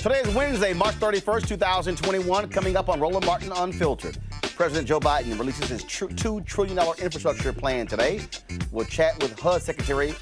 Today is Wednesday, March 31st, 2021. Coming up on Roland Martin Unfiltered. President Joe Biden releases his $2 trillion infrastructure plan today. We'll chat with HUD Secretary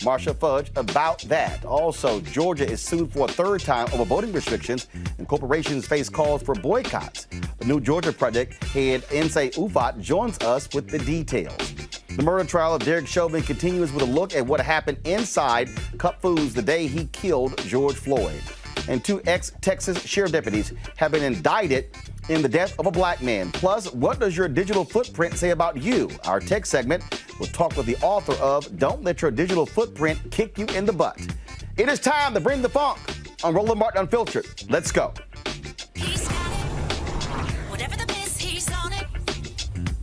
Marcia Fudge about that. Also, Georgia is sued for a third time over voting restrictions, and corporations face calls for boycotts. The New Georgia Project head Nsé Ufot joins us with the details. The murder trial of Derek Chauvin continues with a look at what happened inside Cup Foods the day he killed George Floyd. And 2 ex-Texas sheriff deputies have been indicted in the death of a black man. Plus, what does your digital footprint say about you? Our tech segment will talk with the author of Don't Let Your Digital Footprint Kick You in the Butt. It is time to bring the funk on Roland Martin Unfiltered. Let's go. He's got it. Whatever the miss, he's on it.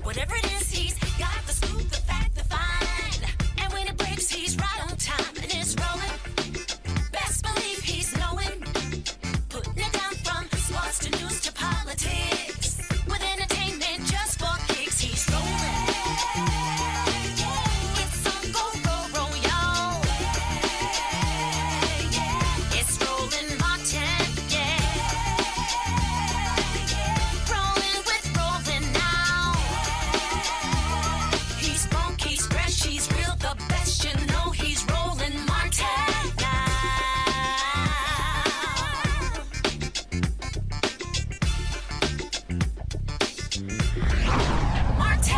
Whatever it is, he's got the scoop, the fact, the find. And when it breaks, he's right on time and it's rolling. Best believe he's knowing. Putting it down from sports to news to politics. With entertainment just for kicks, he's rolling. It's on go, y'all. It's Roland Martin, rolling with Roland now. He's funk, he's fresh, he's real, the best, you know he's Roland Martin now. Martin!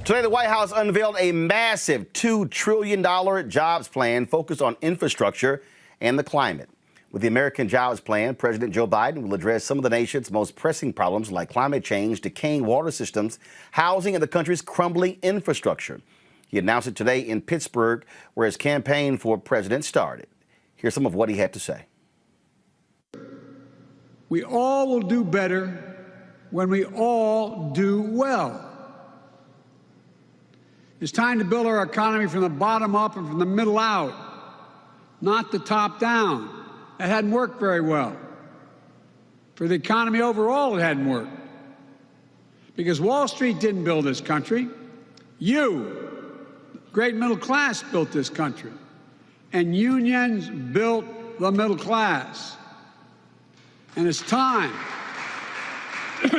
Today, the White House unveiled a massive $2 trillion jobs plan focused on infrastructure and the climate. With the American Jobs Plan, President Joe Biden will address some of the nation's most pressing problems like climate change, decaying water systems, housing, and the country's crumbling infrastructure. He announced it today in Pittsburgh, where his campaign for president started. Here's some of what he had to say. We all will do better when we all do well. It's time to build our economy from the bottom up and from the middle out, not the top down. That hadn't worked very well. For the economy overall, it hadn't worked. Because Wall Street didn't build this country. You, great middle class, built this country. And unions built the middle class. And it's time,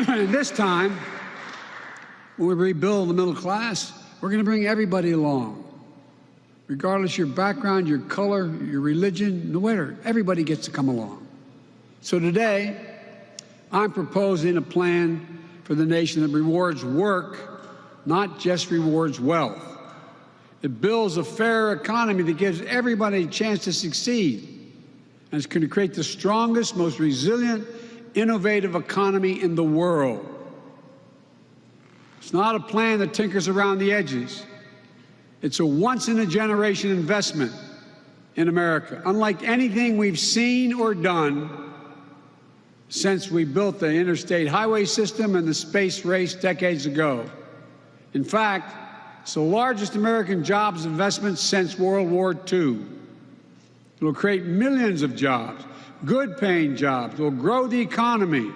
and this time, when we rebuild the middle class, we're going to bring everybody along. Regardless of your background, your color, your religion, no matter, everybody gets to come along. So today, I'm proposing a plan for the nation that rewards work, not just rewards wealth. It builds a fair economy that gives everybody a chance to succeed. And it's going to create the strongest, most resilient, innovative economy in the world. It's not a plan that tinkers around the edges. It's a once-in-a-generation investment in America, unlike anything we've seen or done since we built the interstate highway system and the space race decades ago. In fact, it's the largest American jobs investment since World War II. It will create millions of jobs, good-paying jobs. It will grow the economy,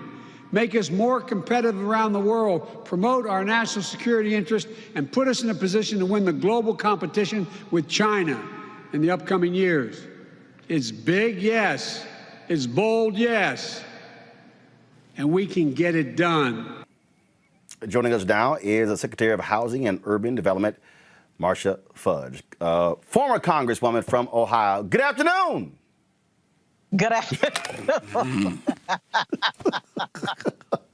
make us more competitive around the world, promote our national security interest, and put us in a position to win the global competition with China in the upcoming years. It's big, yes. It's bold, yes. And we can get it done. Joining us now is the Secretary of Housing and Urban Development, Marcia Fudge, former Congresswoman from Ohio. Good afternoon. Good afternoon.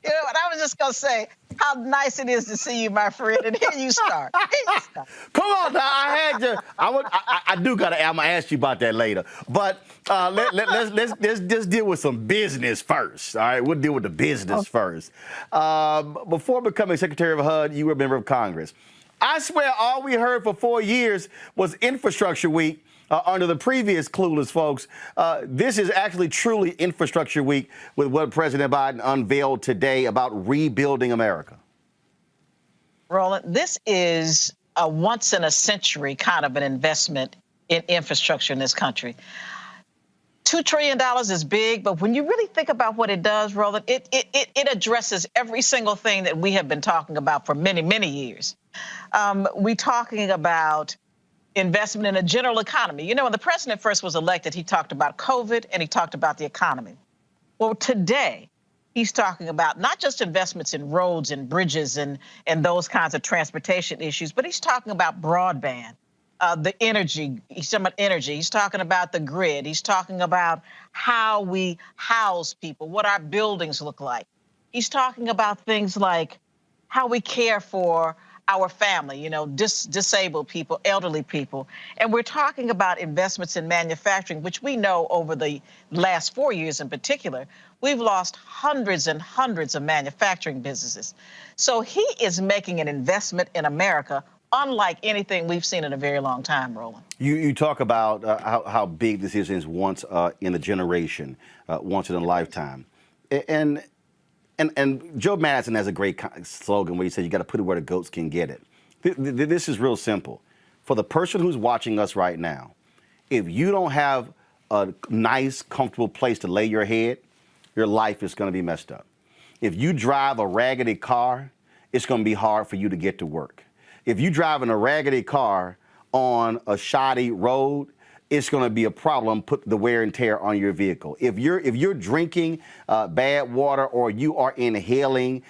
You know what? I was just going to say how nice it is to see you, my friend. And here you start. Come on, now. I had you. I do got to. I'm gonna ask you about that later. But let's deal with some business first. All right, we'll deal with the business first. Before becoming Secretary of HUD, you were a member of Congress. I swear, all we heard for 4 years was Infrastructure Week. Under the previous clueless folks, this is actually truly Infrastructure Week with what President Biden unveiled today about rebuilding America. Roland, this is a once-in-a-century kind of an investment in infrastructure in this country. $2 trillion is big, but when you really think about what it does, Roland, it addresses every single thing that we have been talking about for many, many years. We're talking about investment in a general economy. You know, when the president first was elected, he talked about COVID and he talked about the economy. Well, today, he's talking about not just investments in roads and bridges and those kinds of transportation issues, but he's talking about broadband, the energy. He's talking about energy. He's talking about the grid. He's talking about how we house people, what our buildings look like. He's talking about things like how we care for our family, you know, disabled people, elderly people. And we're talking about investments in manufacturing, which we know over the last 4 years in particular, we've lost hundreds and hundreds of manufacturing businesses. So he is making an investment in America unlike anything we've seen in a very long time, Roland. You talk about how big this is once in a generation, once in a lifetime. And Joe Madison has a great slogan where he said, you got to put it where the goats can get it. This is real simple. For the person who's watching us right now, if you don't have a nice, comfortable place to lay your head, your life is going to be messed up. If you drive a raggedy car, it's going to be hard for you to get to work. If you drive in a raggedy car on a shoddy road, it's going to be a problem, put the wear and tear on your vehicle. If you're drinking bad water or you are inhaling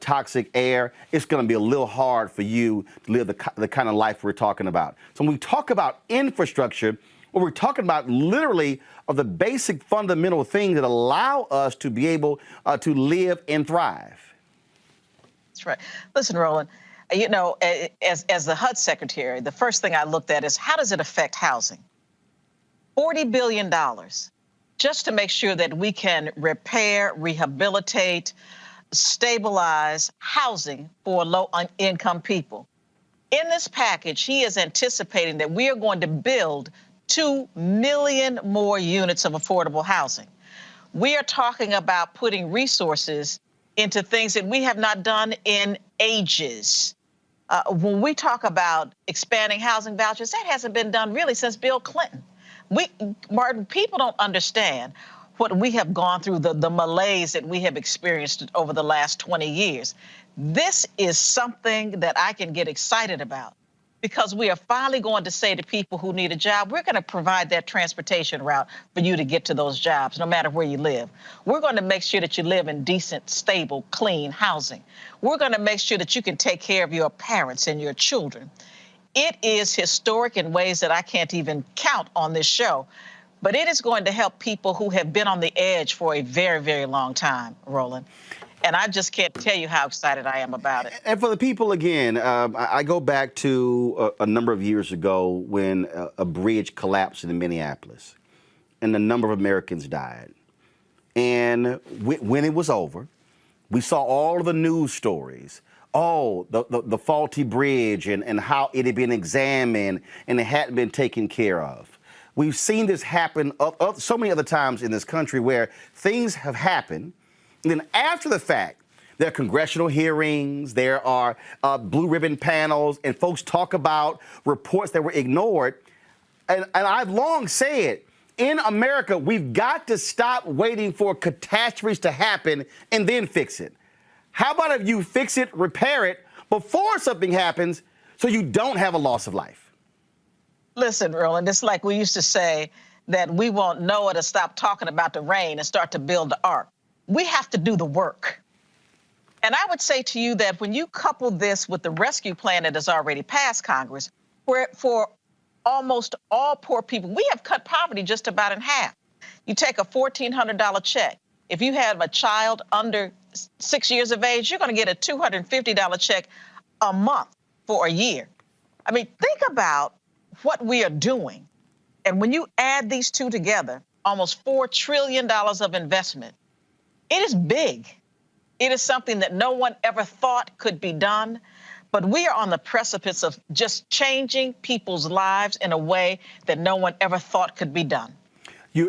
toxic air, it's going to be a little hard for you to live the kind of life we're talking about. So when we talk about infrastructure, what we're talking about literally are the basic fundamental things that allow us to be able to live and thrive. That's right. Listen, Roland, you know, as the HUD secretary, the first thing I looked at is how does it affect housing? $40 billion just to make sure that we can repair, rehabilitate, stabilize housing for low-income people. In this package, he is anticipating that we are going to build 2 million more units of affordable housing. We are talking about putting resources into things that we have not done in ages. When we talk about expanding housing vouchers, that hasn't been done really since Bill Clinton. Martin, people don't understand what we have gone through, the malaise that we have experienced over the last 20 years. This is something that I can get excited about because we are finally going to say to people who need a job, we're going to provide that transportation route for you to get to those jobs, no matter where you live. We're going to make sure that you live in decent, stable, clean housing. We're going to make sure that you can take care of your parents and your children. It is historic in ways that I can't even count on this show, but it is going to help people who have been on the edge for a very, very long time, Roland. And I just can't tell you how excited I am about it. And for the people, again, I go back to a number of years ago when a bridge collapsed in Minneapolis and a number of Americans died. And when it was over, we saw all of the news stories. Oh, the faulty bridge and how it had been examined and it hadn't been taken care of. We've seen this happen so many other times in this country where things have happened. And then after the fact, there are congressional hearings, there are blue ribbon panels, and folks talk about reports that were ignored. And I've long said, in America, we've got to stop waiting for catastrophes to happen and then fix it. How about if you fix it, repair it before something happens so you don't have a loss of life? Listen, Roland, it's like we used to say that we want Noah to stop talking about the rain and start to build the ark. We have to do the work. And I would say to you that when you couple this with the rescue plan that has already passed Congress, where for almost all poor people, we have cut poverty just about in half. You take a $1,400 check. If you have a child under 6 years of age, you're going to get a $250 check a month for a year. I mean, think about what we are doing. And when you add these two together, almost $4 trillion of investment, it is big. It is something that no one ever thought could be done. But we are on the precipice of just changing people's lives in a way that no one ever thought could be done.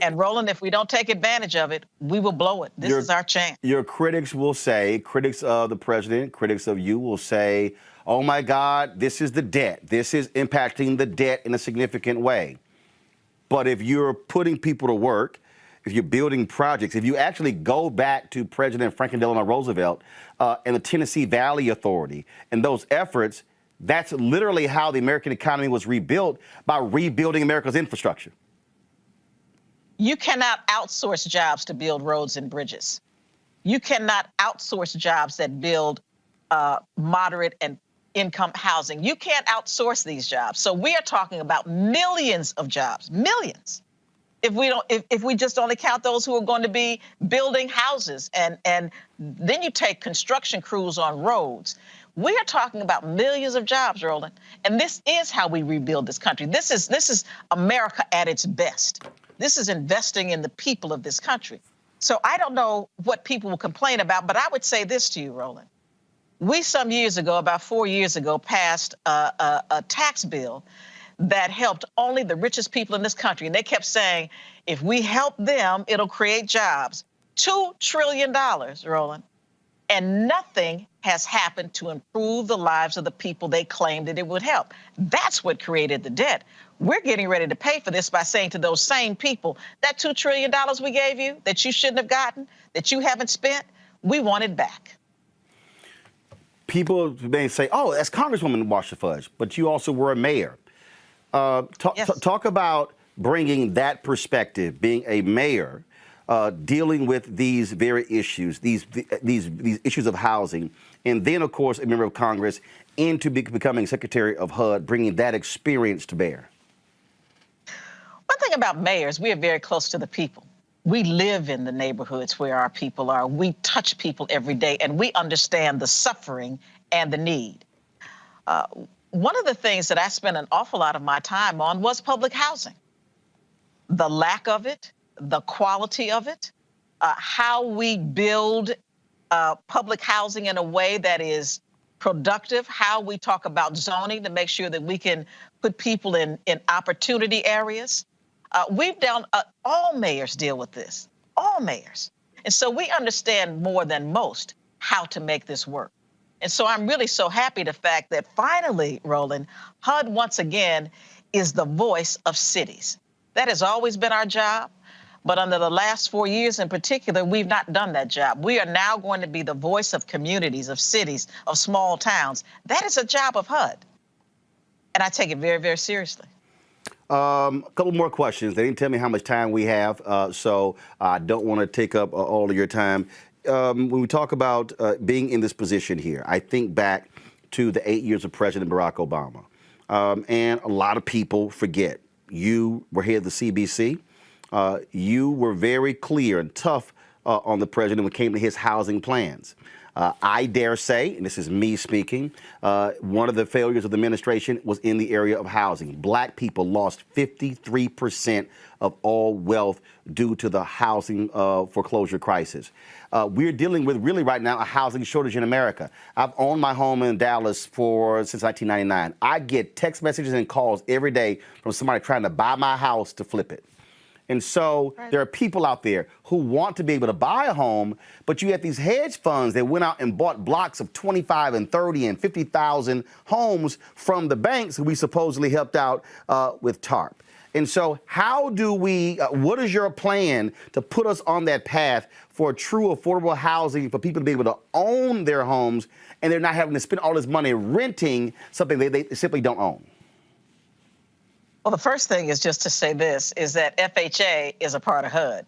And Roland, if we don't take advantage of it, we will blow it. This is our chance. Your critics will say, critics of the president, critics of you will say, oh my God, this is the debt. This is impacting the debt in a significant way. But if you're putting people to work, if you're building projects, if you actually go back to President Franklin Delano Roosevelt and the Tennessee Valley Authority and those efforts, That's literally how the American economy was rebuilt, by rebuilding America's infrastructure. You cannot outsource jobs to build roads and bridges. You cannot outsource jobs that build moderate and income housing. You can't outsource these jobs. So we are talking about millions of jobs, millions. If we just only count those who are going to be building houses, and then you take construction crews on roads. We are talking about millions of jobs, Roland. And this is how we rebuild this country. This is America at its best. This is investing in the people of this country. So I don't know what people will complain about, but I would say this to you, Roland. We some years ago, about 4 years ago, passed a tax bill that helped only the richest people in this country. And they kept saying, if we help them, it'll create jobs. $2 trillion, Roland. And nothing has happened to improve the lives of the people they claimed that it would help. That's what created the debt. We're getting ready to pay for this by saying to those same people, that $2 trillion we gave you, that you shouldn't have gotten, that you haven't spent, we want it back. People may say, oh, that's Congresswoman Marcia Fudge, but you also were a mayor. Talk about bringing that perspective, being a mayor, dealing with these very issues, these issues of housing, and then, of course, a member of Congress, into becoming Secretary of HUD, bringing that experience to bear. One thing about mayors, we are very close to the people. We live in the neighborhoods where our people are. We touch people every day, and we understand the suffering and the need. One of the things that I spent an awful lot of my time on was public housing. The lack of it, the quality of it, how we build public housing in a way that is productive, how we talk about zoning to make sure that we can put people in opportunity areas. We've done, all mayors deal with this, all mayors. And so we understand more than most how to make this work. And so I'm really so happy the fact that finally, Roland, HUD once again is the voice of cities. That has always been our job. But under the last 4 years in particular, we've not done that job. We are now going to be the voice of communities, of cities, of small towns. That is a job of HUD. And I take it very, very seriously. A couple more questions. They didn't tell me how much time we have, so I don't want to take up all of your time. When we talk about being in this position here, I think back to the 8 years of President Barack Obama. And a lot of people forget. You were head of the CBC. You were very clear and tough on the president when it came to his housing plans. I dare say, and this is me speaking, one of the failures of the administration was in the area of housing. Black people lost 53% of all wealth due to the housing foreclosure crisis. We're dealing with really right now a housing shortage in America. I've owned my home in Dallas since 1999. I get text messages and calls every day from somebody trying to buy my house to flip it. And so there are people out there who want to be able to buy a home, but you have these hedge funds that went out and bought blocks of 25 and 30 and 50,000 homes from the banks who we supposedly helped out with TARP. And so how do we, what is your plan to put us on that path for true affordable housing for people to be able to own their homes and they're not having to spend all this money renting something they simply don't own? Well, the first thing is just to say this, is that FHA is a part of HUD.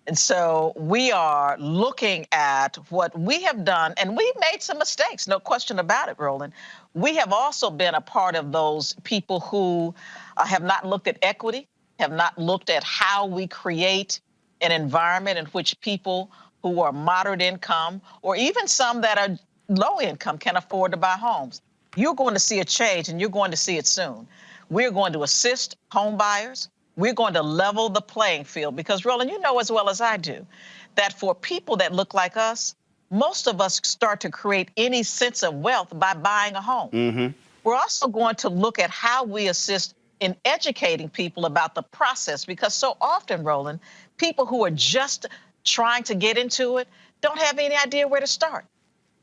And so we are looking at what we have done, and we've made some mistakes, no question about it, Roland. We have also been a part of those people who have not looked at equity, have not looked at how we create an environment in which people who are moderate income, or even some that are low income, can afford to buy homes. You're going to see a change, and you're going to see it soon. We're going to assist home buyers. We're going to level the playing field because, Roland, you know as well as I do that for people that look like us, most of us start to create any sense of wealth by buying a home. Mm-hmm. We're also going to look at how we assist in educating people about the process because so often, Roland, people who are just trying to get into it don't have any idea where to start.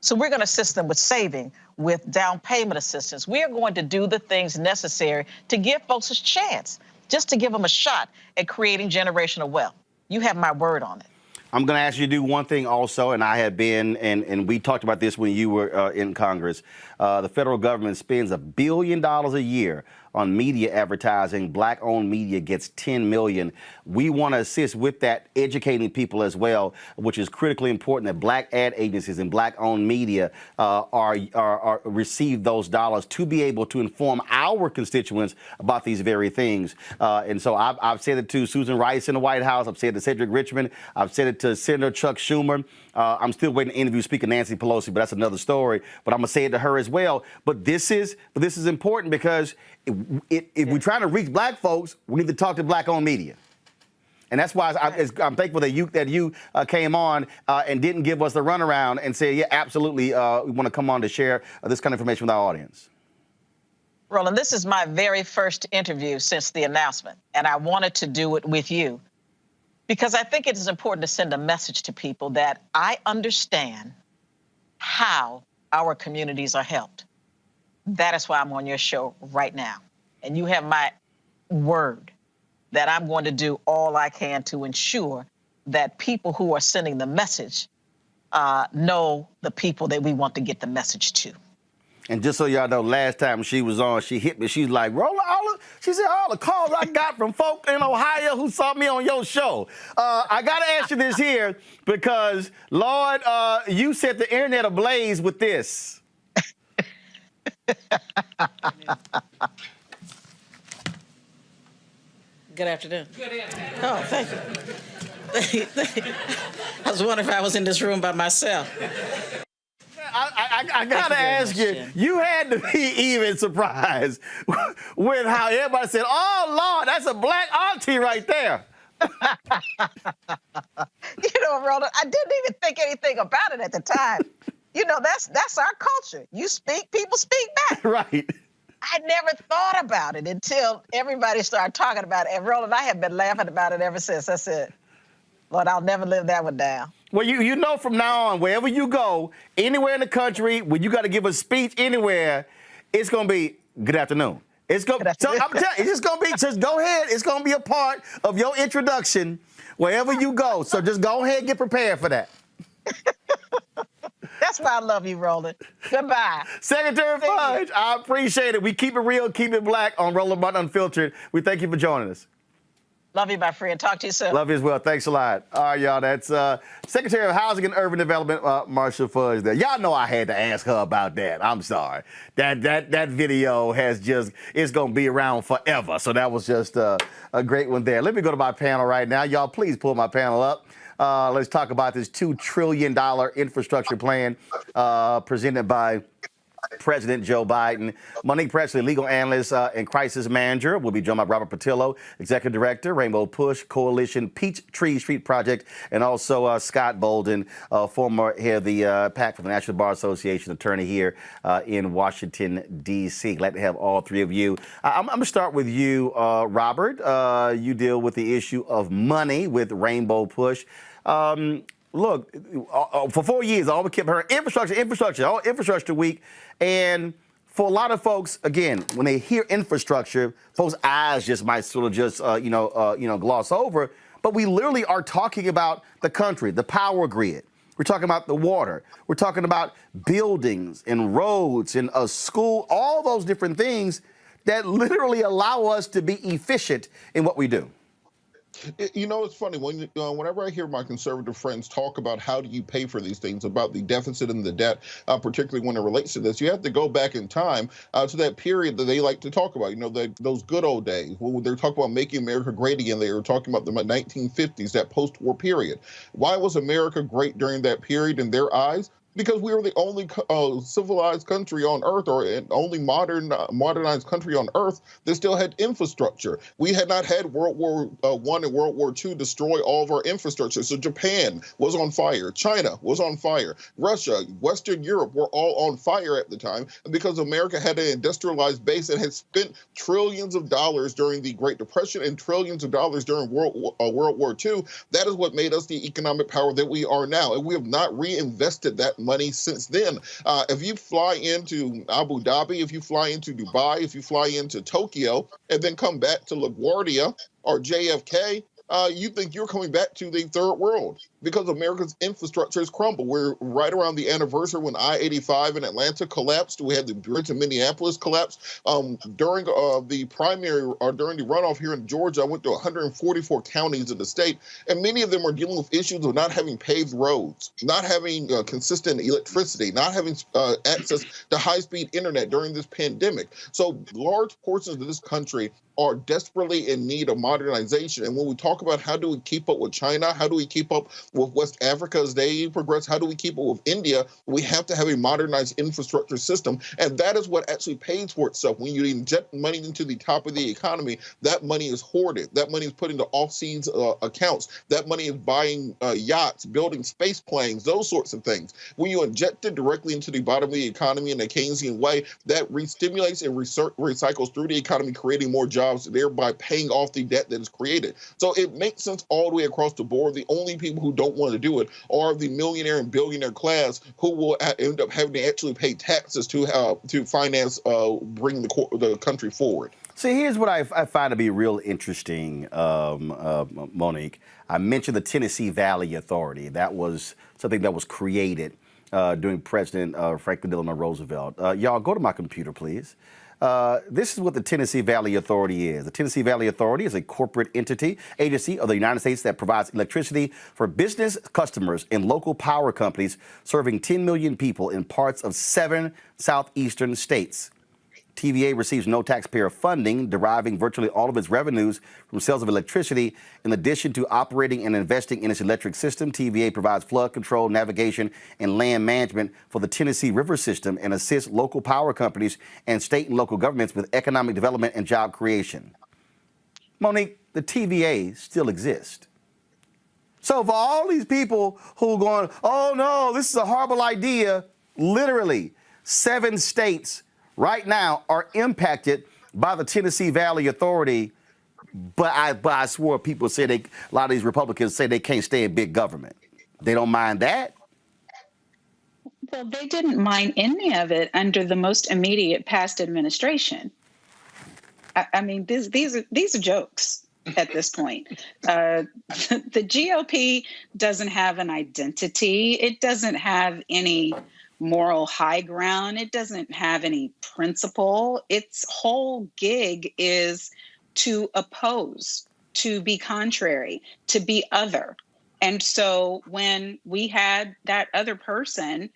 So we're going to assist them with saving, with down payment assistance. We are going to do the things necessary to give folks a chance, just to give them a shot at creating generational wealth. You have my word on it. I'm going to ask you to do one thing also, and I had been, and we talked about this when you were in Congress. The federal government spends $1 billion a year on media advertising. Black-owned media gets $10 million. We want to assist with that, educating people as well, which is critically important that black ad agencies and black-owned media receive those dollars to be able to inform our constituents about these very things. And so I've said it to Susan Rice in the White House. I've said it to Cedric Richmond. I've said it to Senator Chuck Schumer. I'm still waiting to interview Speaker Nancy Pelosi, but that's another story. But I'm going to say it to her as well. But this is important because if we're trying to reach black folks, we need to talk to black-owned media. And that's why I'm thankful that you came on and didn't give us the runaround and say, yeah, absolutely, we want to come on to share this kind of information with our audience. Roland, this is my very first interview since the announcement, and I wanted to do it with you because I think it is important to send a message to people that I understand how our communities are helped. That is why I'm on your show right now. And you have my word that I'm going to do all I can to ensure that people who are sending the message know the people that we want to get the message to. And just so y'all know, last time she was on, she hit me. She's like, Roland, she said, all the calls I got from folk in Ohio who saw me on your show. I got to ask you this here because, Lord, you set the internet ablaze with this. Good afternoon. Good afternoon. Oh, thank you. I was wondering if I was in this room by myself. I got to ask you, you had to be even surprised with how everybody said, oh, Lord, that's a black auntie right there. Roland, I didn't even think anything about it at the time. That's our culture. You speak, people speak back. Right. I never thought about it until everybody started talking about it. And Roland, I have been laughing about it ever since. I said, Lord, I'll never live that one down. Well, you know from now on, wherever you go, anywhere in the country, when you got to give a speech anywhere, it's going to be good afternoon. So I'm telling you, it's just going to be, just go ahead. It's going to be a part of your introduction wherever you go. So just go ahead and get prepared for that. That's why I love you, Roland. Goodbye. Secretary Fudge, I appreciate it. We keep it real, keep it black on Roland Martin Unfiltered. We thank you for joining us. Love you, my friend. Talk to you soon. Love you as well. Thanks a lot. All right, y'all. That's Secretary of Housing and Urban Development, Marcia Fudge there. Y'all know I had to ask her about that. I'm sorry. That video it's going to be around forever. So that was just a great one there. Let me go to my panel right now. Y'all, please pull my panel up. Let's talk about this $2 trillion infrastructure plan presented by President Joe Biden. Monique Presley, legal analyst and crisis manager, will be joined by Robert Patillo, executive director, Rainbow Push Coalition, Peachtree Street Project, and also Scott Bolden, former head of the PAC for the National Bar Association, attorney here in Washington, D.C. Glad to have all three of you. I'm going to start with you, Robert. You deal with the issue of money with Rainbow Push. Look, for 4 years, all we kept hearing infrastructure week. And for a lot of folks, again, when they hear infrastructure, folks' eyes just might sort of gloss over. But we literally are talking about the country, the power grid. We're talking about the water. We're talking about buildings and roads and a school, all those different things that literally allow us to be efficient in what we do. It's funny whenever I hear my conservative friends talk about how do you pay for these things, about the deficit and the debt, particularly when it relates to this, you have to go back in time to that period that they like to talk about. Those good old days when they're talking about making America great again. They were talking about the 1950s, that post-war period. Why was America great during that period in their eyes? Because we were the only civilized country on earth, or only modernized country on earth that still had infrastructure. We had not had World War I and World War II destroy all of our infrastructure. So Japan was on fire. China was on fire. Russia, Western Europe were all on fire at the time. And because America had an industrialized base and had spent trillions of dollars during the Great Depression and trillions of dollars during World War II, that is what made us the economic power that we are now. And we have not reinvested that money since then. If you fly into Abu Dhabi, if you fly into Dubai, if you fly into Tokyo, and then come back to LaGuardia or JFK, you think you're coming back to the third world because America's infrastructure has crumbled. We're right around the anniversary when I-85 in Atlanta collapsed. We had the bridge in Minneapolis collapse. During the primary or during the runoff here in Georgia, I went to 144 counties in the state, and many of them are dealing with issues of not having paved roads, not having consistent electricity, not having access to high-speed internet during this pandemic. So large portions of this country are desperately in need of modernization. And when we talk about how do we keep up with China, how do we keep up with West Africa as they progress, how do we keep up with India, we have to have a modernized infrastructure system. And that is what actually pays for itself. When you inject money into the top of the economy, that money is hoarded. That money is put into off-seas accounts. That money is buying yachts, building space planes, those sorts of things. When you inject it directly into the bottom of the economy in a Keynesian way, that re-stimulates and recycles through the economy, creating more jobs, thereby paying off the debt that is created. So it makes sense all the way across the board. The only people who don't want to do it are the millionaire and billionaire class who will end up having to actually pay taxes to finance bring the country forward. See, here's what I find to be real interesting, Monique. I mentioned the Tennessee Valley Authority. That was something that was created during President Franklin Delano Roosevelt. Y'all, go to my computer, please. This is what the Tennessee Valley Authority is. The Tennessee Valley Authority is a corporate agency of the United States that provides electricity for business customers and local power companies serving 10 million people in parts of 7 southeastern states. TVA receives no taxpayer funding, deriving virtually all of its revenues from sales of electricity. In addition to operating and investing in its electric system, TVA provides flood control, navigation, and land management for the Tennessee River system and assists local power companies and state and local governments with economic development and job creation. Monique, the TVA still exists. So for all these people who are going, oh no, this is a horrible idea, literally 7 states right now are impacted by the Tennessee Valley Authority, but I swore people say a lot of these Republicans say they can't stay in big government. They don't mind that. Well, they didn't mind any of it under the most immediate past administration. I mean, these are jokes at this point. The GOP doesn't have an identity. It doesn't have any moral high ground. It doesn't have any principle. Its whole gig is to oppose, to be contrary, to be other. And so when we had that other person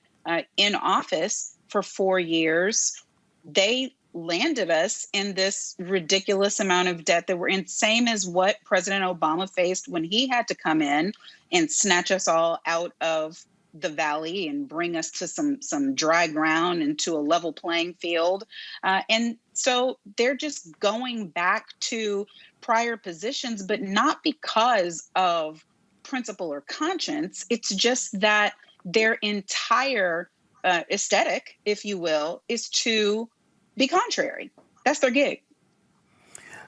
in office for 4 years, they landed us in this ridiculous amount of debt that we're in, same as what President Obama faced when he had to come in and snatch us all out of the valley and bring us to some dry ground and to a level playing field. And so they're just going back to prior positions, but not because of principle or conscience. It's just that their entire aesthetic, if you will, is to be contrary. That's their gig.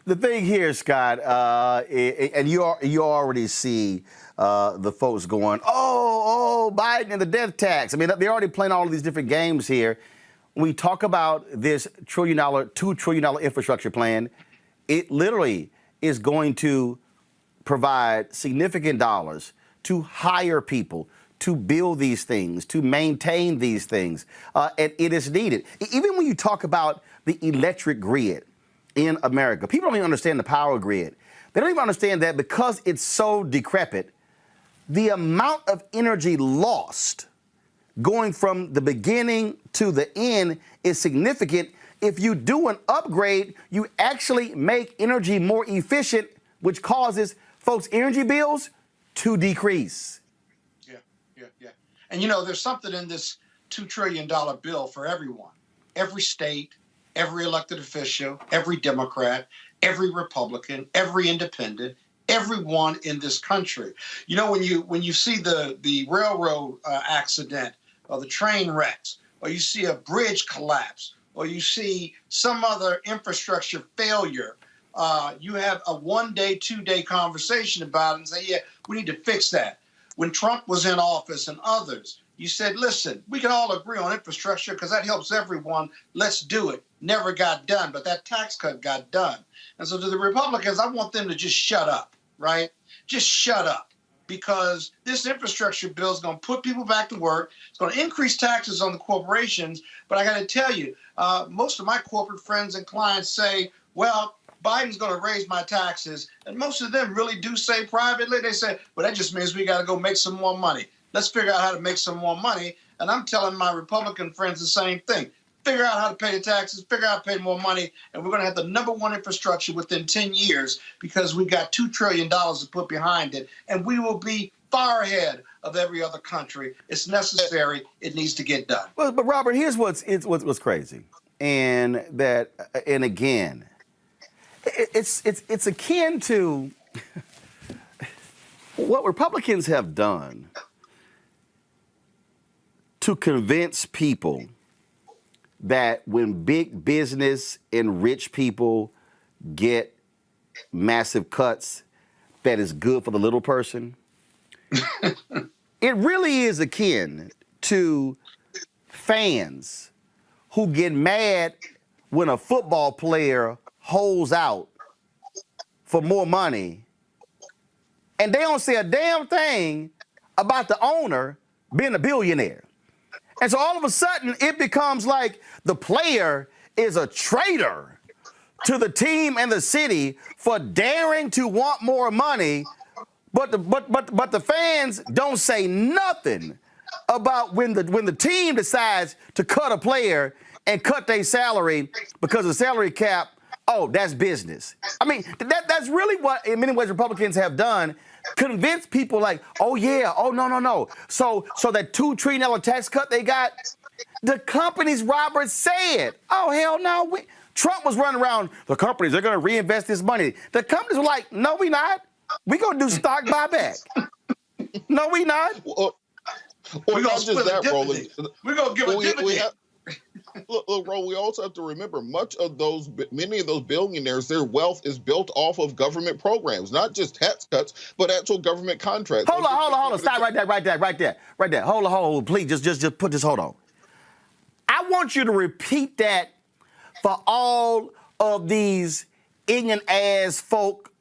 The thing here, Scott, and you already see the folks going, oh, Biden and the death tax. I mean, they're already playing all of these different games here. When we talk about this $2 trillion infrastructure plan, it literally is going to provide significant dollars to hire people, to build these things, to maintain these things, and it is needed. Even when you talk about the electric grid in America, people don't even understand the power grid. They don't even understand that because it's so decrepit, the amount of energy lost going from the beginning to the end is significant. If you do an upgrade, you actually make energy more efficient, which causes folks' energy bills to decrease. Yeah. And there's something in this $2 trillion bill for everyone, every state, every elected official, every Democrat, every Republican, every independent, everyone in this country. When you see the railroad accident or the train wrecks, or you see a bridge collapse, or you see some other infrastructure failure, you have a 1 day, 2 day conversation about it and say, yeah, we need to fix that. When Trump was in office and others, you said, listen, we can all agree on infrastructure because that helps everyone. Let's do it. Never got done, but that tax cut got done. And so to the Republicans, I want them to just shut up, right? just shut up. Because this infrastructure bill is going to put people back to work. It's going to increase taxes on the corporations. But I got to tell you, most of my corporate friends and clients say, well, Biden's going to raise my taxes. And most of them really do say privately, they say, well, that just means we got to go make some more money. Let's figure out how to make some more money. And I'm telling my Republican friends the same thing. Figure out how to pay the taxes, figure out how to pay more money, and we're going to have the #1 infrastructure within 10 years because we got $2 trillion to put behind it, and we will be far ahead of every other country. It's necessary. It needs to get done. But Robert, here's what's crazy, and again, it's akin to what Republicans have done to convince people that when big business and rich people get massive cuts, that is good for the little person. It really is akin to fans who get mad when a football player holds out for more money, and they don't say a damn thing about the owner being a billionaire. And so all of a sudden, it becomes like the player is a traitor to the team and the city for daring to want more money, but the fans don't say nothing about when the team decides to cut a player and cut their salary because of salary cap. Oh, that's business. I mean, that's really what, in many ways, Republicans have done. Convince people like, oh yeah, oh no. So that $2 trillion tax cut they got, the companies, Robert, said, oh hell no. Trump was running around, the companies, they're gonna reinvest this money. The companies were like, no, we not. We gonna do stock buyback. No, we not. Well, We're not gonna just that, Roland. We're gonna give a dividend. Look, Ro, we also have to remember many of those billionaires, their wealth is built off of government programs, not just tax cuts, but actual government contracts. Hold on. Stop right there. Hold on. Please, just put this, hold on. I want you to repeat that for all of these ignorant ass folk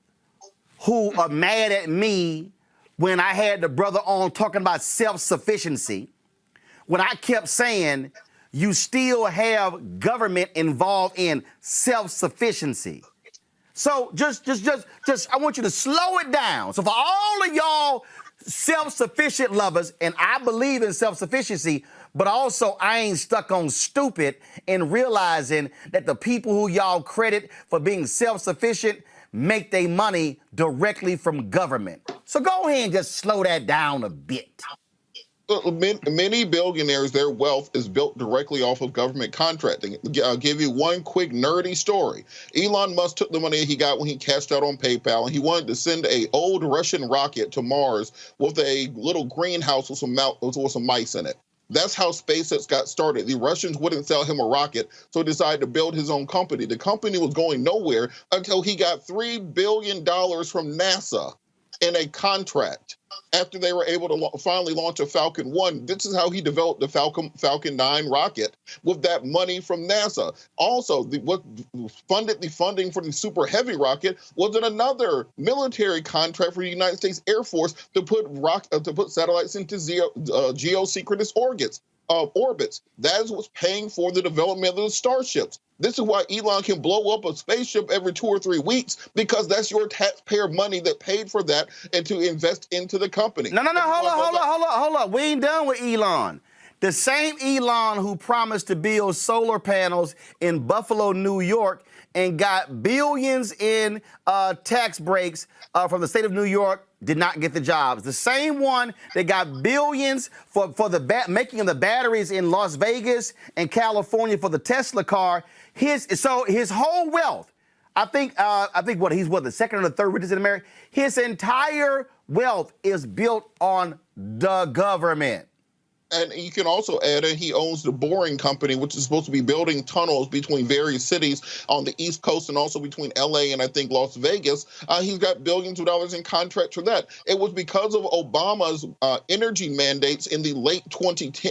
who are mad at me when I had the brother on talking about self-sufficiency, when I kept saying you still have government involved in self-sufficiency. So just I want you to slow it down. So for all of y'all self-sufficient lovers, and I believe in self-sufficiency, but also I ain't stuck on stupid and realizing that the people who y'all credit for being self-sufficient make their money directly from government. So go ahead and just slow that down a bit. Many billionaires, their wealth is built directly off of government contracting. I'll give you one quick nerdy story. Elon Musk took the money he got when he cashed out on PayPal, and he wanted to send an old Russian rocket to Mars with a little greenhouse with some mice in it. That's how SpaceX got started. The Russians wouldn't sell him a rocket, so he decided to build his own company. The company was going nowhere until he got $3 billion from NASA in a contract. After they were able to finally launch a Falcon 1, this is how he developed the Falcon 9 rocket with that money from NASA. Also, what funded the funding for the Super Heavy rocket was another military contract for the United States Air Force to put satellites into geosynchronous orbits. That is what's paying for the development of the starships. This is why Elon can blow up a spaceship every 2 or 3 weeks, because that's your taxpayer money that paid for that and to invest into the company. No, hold on. We ain't done with Elon. The same Elon who promised to build solar panels in Buffalo, New York, and got billions in tax breaks from the state of New York did not get the jobs. The same one that got billions for the making of the batteries in Las Vegas and California for the Tesla car. His whole wealth, I think he's the second or the third richest in America. His entire wealth is built on the government. And you can also add in he owns the Boring Company, which is supposed to be building tunnels between various cities on the East Coast and also between LA and I think Las Vegas. He's got billions of dollars in contracts for that. It was because of Obama's energy mandates in the late 2010s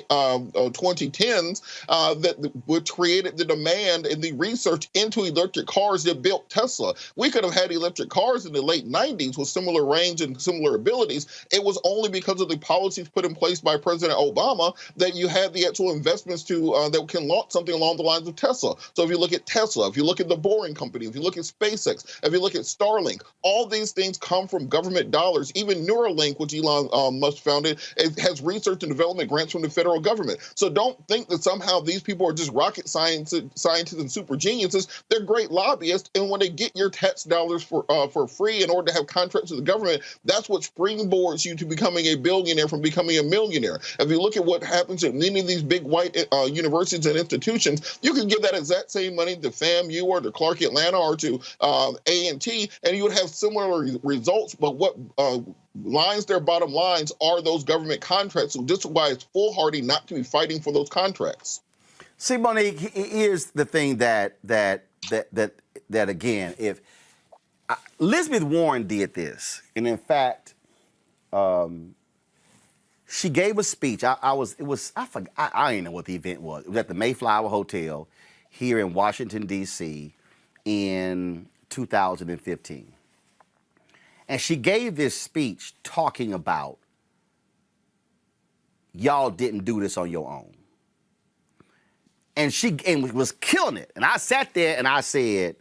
which created the demand and the research into electric cars that built Tesla. We could have had electric cars in the late 90s with similar range and similar abilities. It was only because of the policies put in place by President Obama that you had the actual investments to that can launch something along the lines of Tesla. So if you look at Tesla, if you look at the Boring Company, if you look at SpaceX, if you look at Starlink, all these things come from government dollars. Even Neuralink, which Elon Musk founded, it has research and development grants from the federal government. So don't think that somehow these people are just rocket scientists and super geniuses. They're great lobbyists, and when they get your tax dollars for free in order to have contracts with the government, that's what springboards you to becoming a billionaire from becoming a millionaire. If you look at what happens at many of these big white universities and institutions, you can give that exact same money to FAMU or to Clark Atlanta or to A&T, and you would have similar results. But what lines their bottom lines are those government contracts. So this is why it's foolhardy not to be fighting for those contracts. See, Monique, here's the thing that again, if Elizabeth Warren did this, and in fact, she gave a speech. I forgot. I didn't know what the event was. It was at the Mayflower Hotel here in Washington, D.C. in 2015. And she gave this speech talking about y'all didn't do this on your own. And she was killing it. And I sat there and I said,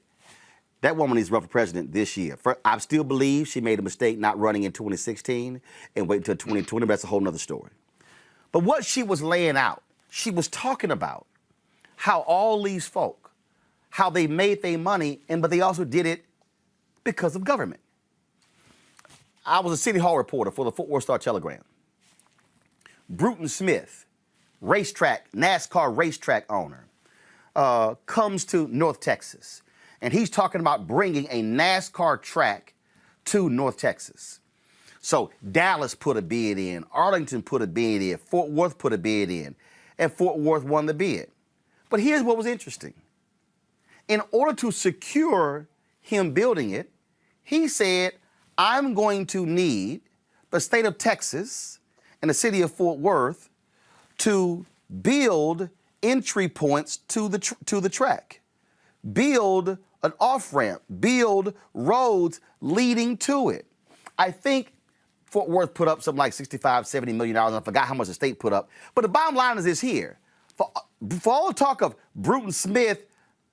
that woman needs to run for president this year. I still believe she made a mistake not running in 2016 and wait until 2020. That's a whole nother story. But what she was laying out, she was talking about how all these folk, how they made their money, but they also did it because of government. I was a City Hall reporter for the Fort Worth Star-Telegram. Bruton Smith, NASCAR racetrack owner, comes to North Texas. And he's talking about bringing a NASCAR track to North Texas. So Dallas put a bid in, Arlington put a bid in, Fort Worth put a bid in, and Fort Worth won the bid. But here's what was interesting. In order to secure him building it, he said, I'm going to need the state of Texas and the city of Fort Worth to build entry points to the track, build an off-ramp, build roads leading to it. I think Fort Worth put up something like $65, $70 million. I forgot how much the state put up. But the bottom line is this here. For all the talk of Bruton Smith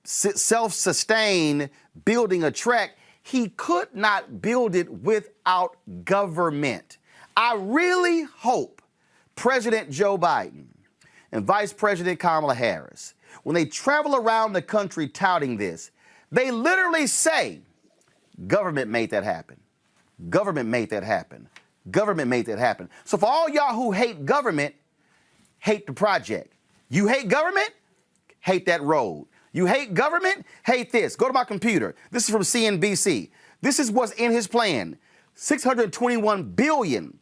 self-sustained building a track, he could not build it without government. I really hope President Joe Biden and Vice President Kamala Harris, when they travel around the country touting this, they literally say, government made that happen. Government made that happen. Government made that happen. So for all y'all who hate government, hate the project. You hate government, hate that road. You hate government, hate this. Go to my computer. This is from CNBC. This is what's in his plan. $621 billion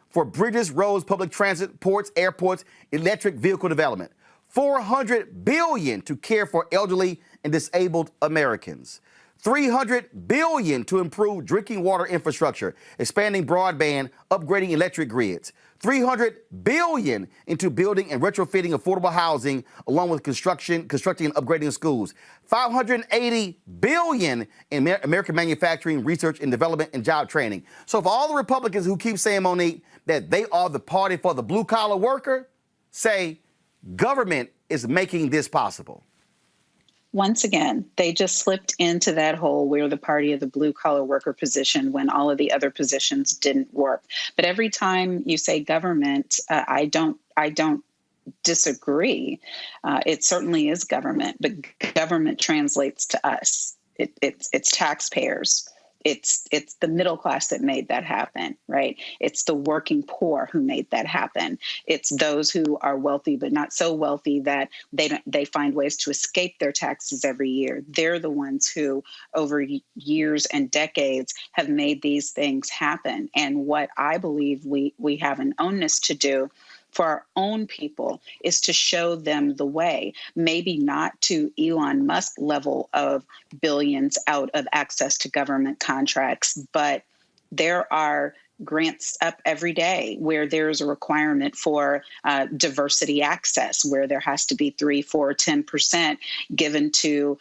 for bridges, roads, public transit, ports, airports, electric vehicle development. $400 billion to care for elderly and disabled Americans. $300 billion to improve drinking water infrastructure, expanding broadband, upgrading electric grids. $300 billion into building and retrofitting affordable housing, along with constructing and upgrading schools. $580 billion in American manufacturing, research and development, and job training. So for all the Republicans who keep saying, Monique, that they are the party for the blue-collar worker, say government is making this possible. Once again, they just slipped into that hole where the party of the blue-collar worker position when all of the other positions didn't work. But every time you say government, I don't disagree. It certainly is government, but government translates to us. It's taxpayers. It's the middle class that made that happen, right? It's the working poor who made that happen. It's those who are wealthy but not so wealthy that they find ways to escape their taxes every year. They're the ones who, over years and decades, have made these things happen. And what I believe we have an onus to do for our own people is to show them the way, maybe not to Elon Musk level of billions out of access to government contracts, but there are grants up every day where there's a requirement for diversity access, where there has to be 3, 4, 10% given to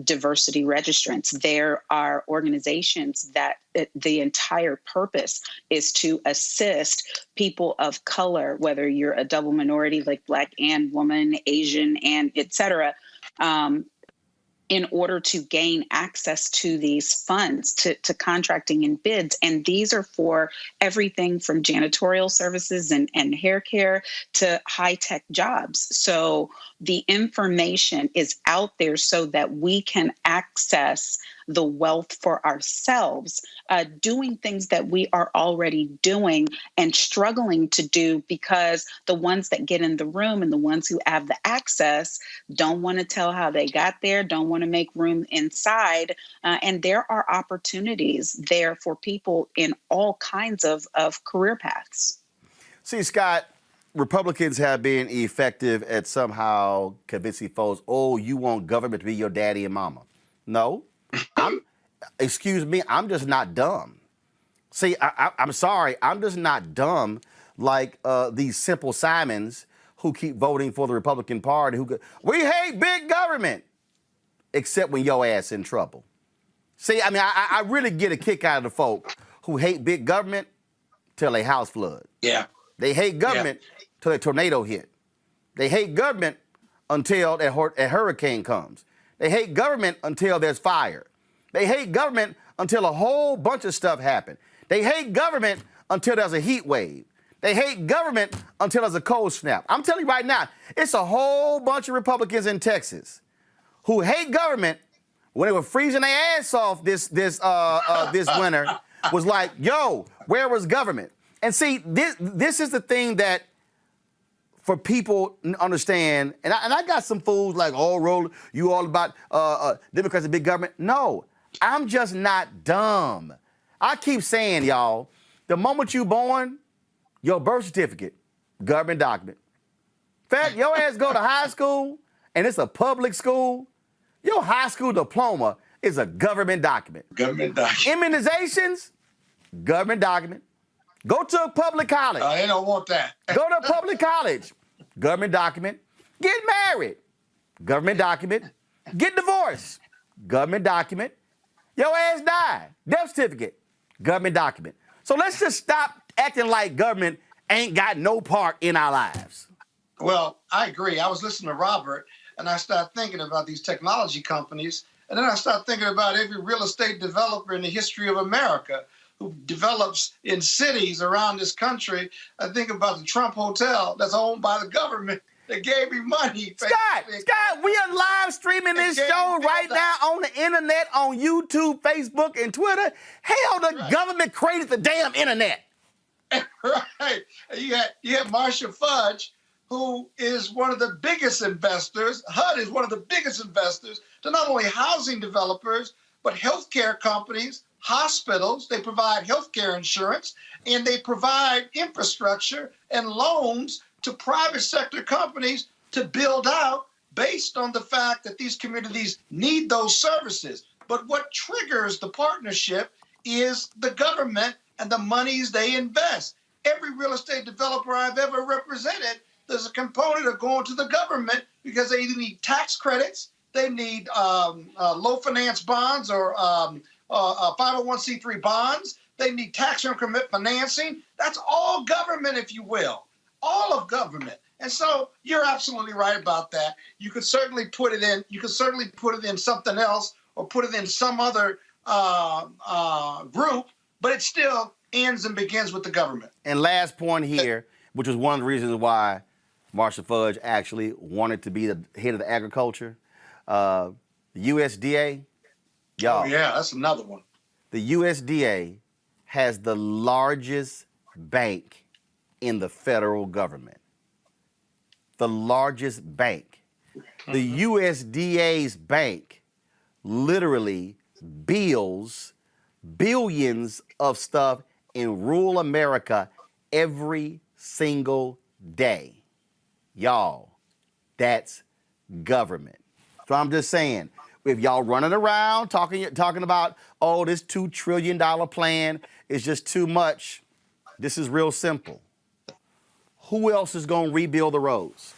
diversity registrants. There are organizations that the entire purpose is to assist people of color, whether you're a double minority like Black and woman, Asian, and et cetera, in order to gain access to these funds, to contracting and bids. And these are for everything from janitorial services and hair care to high-tech jobs. So the information is out there so that we can access the wealth for ourselves, doing things that we are already doing and struggling to do because the ones that get in the room and the ones who have the access don't want to tell how they got there, don't want to make room inside. And there are opportunities there for people in all kinds of career paths. See, Scott, Republicans have been effective at somehow convincing folks, oh, you want government to be your daddy and mama. No. Excuse me, I'm just not dumb. See, I'm sorry, I'm just not dumb like these simple Simons who keep voting for the Republican Party. We hate big government, except when your ass in trouble. See, I mean, I really get a kick out of the folk who hate big government till a house flood. Yeah. They hate government till a tornado hit. They hate government until a hurricane comes. They hate government until there's fire. They hate government until a whole bunch of stuff happens. They hate government until there's a heat wave. They hate government until there's a cold snap. I'm telling you right now, it's a whole bunch of Republicans in Texas who hate government when they were freezing their ass off this winter, was like, yo, where was government? And see, this is the thing that for people to understand, and I got some fools like, oh, Roland, you all about Democrats and big government. No, I'm just not dumb. I keep saying, y'all, the moment you born, your birth certificate, government document. In fact, your ass go to high school, and it's a public school, your high school diploma is a government document. Government document. Immunizations, government document. Go to a public college. They don't want that. Go to a public college. Government document. Get married. Government document. Get divorced. Government document. Your ass died. Death certificate. Government document. So let's just stop acting like government ain't got no part in our lives. Well, I agree. I was listening to Robert, and I started thinking about these technology companies, and then I started thinking about every real estate developer in the history of America who develops in cities around this country. I think about the Trump Hotel that's owned by the government that gave me money. Scott, we are live streaming this show right now on the internet, on YouTube, Facebook, and Twitter. Hell, the government created the damn internet. Right. You had Marcia Fudge, who is one of the biggest investors. HUD is one of the biggest investors to not only housing developers, but healthcare companies, hospitals. They provide healthcare insurance, and they provide infrastructure and loans to private sector companies to build out based on the fact that these communities need those services. But what triggers the partnership is the government and the monies they invest. Every real estate developer I've ever represented, there's a component of going to the government because they either need tax credits, they need low finance bonds or 501c3 bonds, they need tax increment financing. That's all government, if you will, all of government. And so you're absolutely right about that. You could certainly put it in. You could certainly put it in something else or put it in some other group, but it still ends and begins with the government. And last point here, which was one of the reasons why Marcia Fudge actually wanted to be the head of the agriculture, the USDA, y'all. Oh, yeah, that's another one. The USDA has the largest bank in the federal government. The largest bank. The USDA's bank literally bills billions of stuff in rural America every single day. Y'all, that's government. So I'm just saying, if y'all running around talking about, oh, this $2 trillion plan is just too much, this is real simple. Who else is going to rebuild the roads?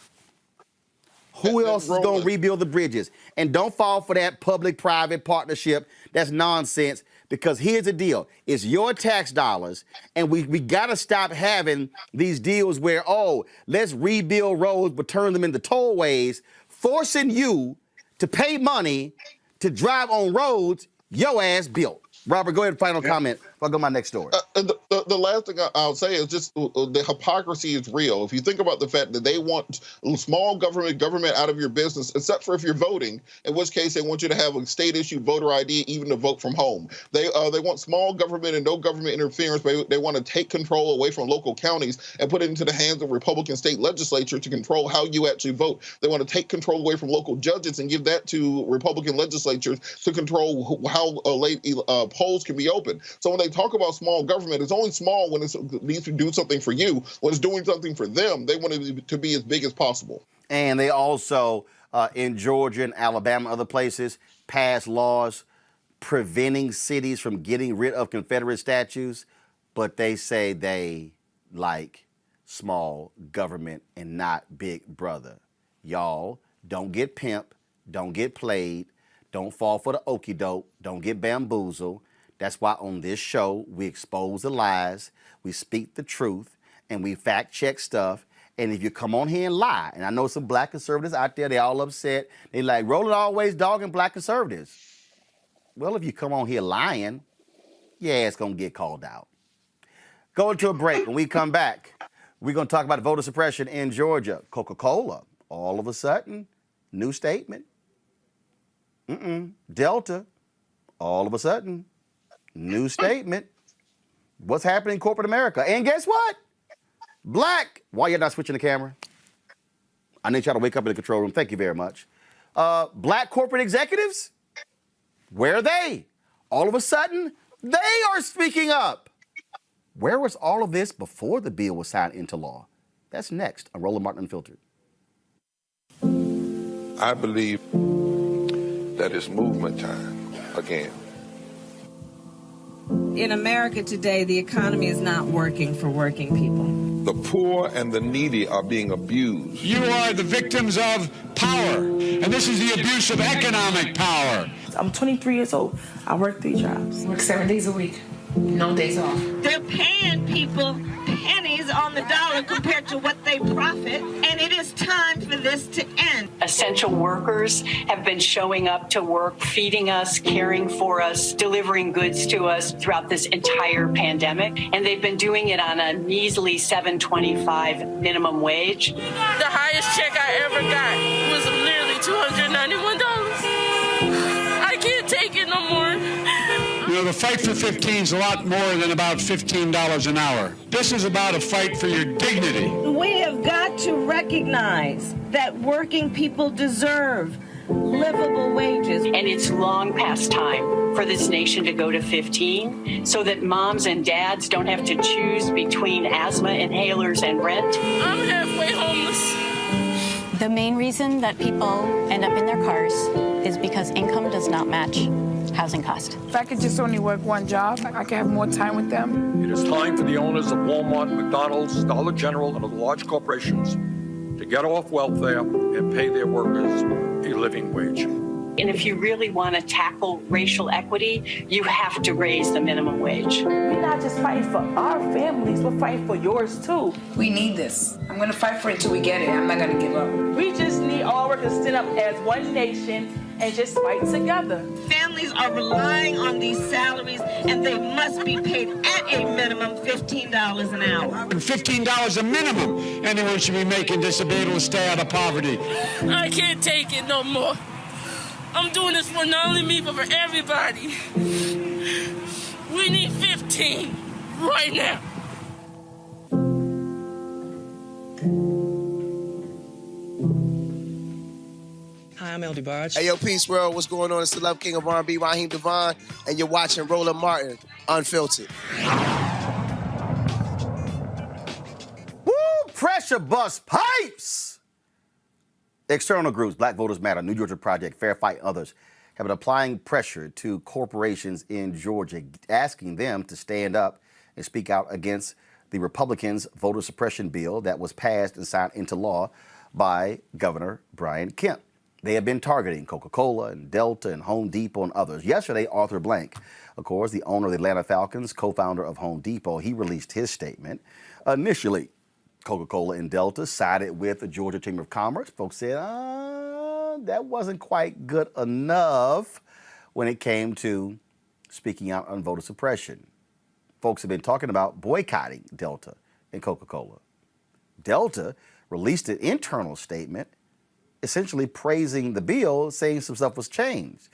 Who else is going to rebuild the bridges? And don't fall for that public-private partnership. That's nonsense, because here's the deal. It's your tax dollars, and we got to stop having these deals where, oh, let's rebuild roads but turn them into tollways, forcing you to pay money to drive on roads your ass built. Robert, go ahead, final comment. I'll go to my next story. The last thing I'll say is just the hypocrisy is real. If you think about the fact that they want small government out of your business, except for if you're voting, in which case they want you to have a state-issued voter ID, even to vote from home. They want small government and no government interference, but they want to take control away from local counties and put it into the hands of Republican state legislature to control how you actually vote. They want to take control away from local judges and give that to Republican legislatures to control how polls can be open. So when they talk about small government, it's only small when it needs to do something for you. When it's doing something for them, they want it to be as big as possible. And they also, in Georgia and Alabama and other places, passed laws preventing cities from getting rid of Confederate statues, but they say they like small government and not Big Brother. Y'all, don't get pimped, don't get played, don't fall for the okie doke, don't get bamboozled. That's why on this show, we expose the lies, we speak the truth, and we fact check stuff. And if you come on here and lie, and I know some black conservatives out there, they all upset. They like, Roland always dogging black conservatives. Well, if you come on here lying, yeah, it's going to get called out. Go into a break. When we come back, we're going to talk about voter suppression in Georgia. Coca-Cola, all of a sudden, new statement. Delta, all of a sudden, new statement. What's happening in corporate America? And guess what? Black. Why you're not switching the camera? I need y'all to wake up in the control room. Thank you very much. Black corporate executives? Where are they? All of a sudden, they are speaking up. Where was all of this before the bill was signed into law? That's next on Roland Martin Unfiltered. I believe that it's movement time again. In America today, the economy is not working for working people. The poor and the needy are being abused. You are the victims of power, and this is the abuse of economic power. I'm 23 years old. I work 3 jobs. Work 7 days a week. No days off. They're paying people pennies on the dollar compared to what they profit, and it is time for this to end. Essential workers have been showing up to work, feeding us, caring for us, delivering goods to us throughout this entire pandemic, and they've been doing it on a measly $7.25 minimum wage. The highest check I ever got was nearly $291. I can't take it no more. You know, the fight for 15 is a lot more than about $15 an hour. This is about a fight for your dignity. We have got to recognize that working people deserve livable wages. And it's long past time for this nation to go to 15 so that moms and dads don't have to choose between asthma inhalers and rent. I'm halfway homeless. The main reason that people end up in their cars is because income does not match housing cost. If I could just only work 1 job, I could have more time with them. It is time for the owners of Walmart, McDonald's, Dollar General, and other large corporations to get off welfare and pay their workers a living wage. And if you really want to tackle racial equity, you have to raise the minimum wage. We're not just fighting for our families, we're fighting for yours too. We need this. I'm going to fight for it until we get it. I'm not going to give up. We just need all workers to stand up as one nation and just fight together. Families are relying on these salaries, and they must be paid at a minimum $15 an hour. $15 a minimum anyone should be making to be able to stay out of poverty. I can't take it no more. I'm doing this for not only me, but for everybody. We need 15 right now. Hi, I'm LD Barge. Hey, yo, Peace World. What's going on? It's the Love King of R&B, Raheem Devon, and you're watching Roland Martin Unfiltered. Woo! Pressure. Pressure bust pipes. External groups, Black Voters Matter, New Georgia Project, Fair Fight, others, have been applying pressure to corporations in Georgia, asking them to stand up and speak out against the Republicans' voter suppression bill that was passed and signed into law by Governor Brian Kemp. They have been targeting Coca-Cola and Delta and Home Depot and others. Yesterday, Arthur Blank, of course, the owner of the Atlanta Falcons, co-founder of Home Depot, he released his statement. Initially, Coca-Cola and Delta sided with the Georgia Chamber of Commerce. Folks said, that wasn't quite good enough when it came to speaking out on voter suppression. Folks have been talking about boycotting Delta and Coca-Cola. Delta released an internal statement essentially praising the bill, saying some stuff was changed.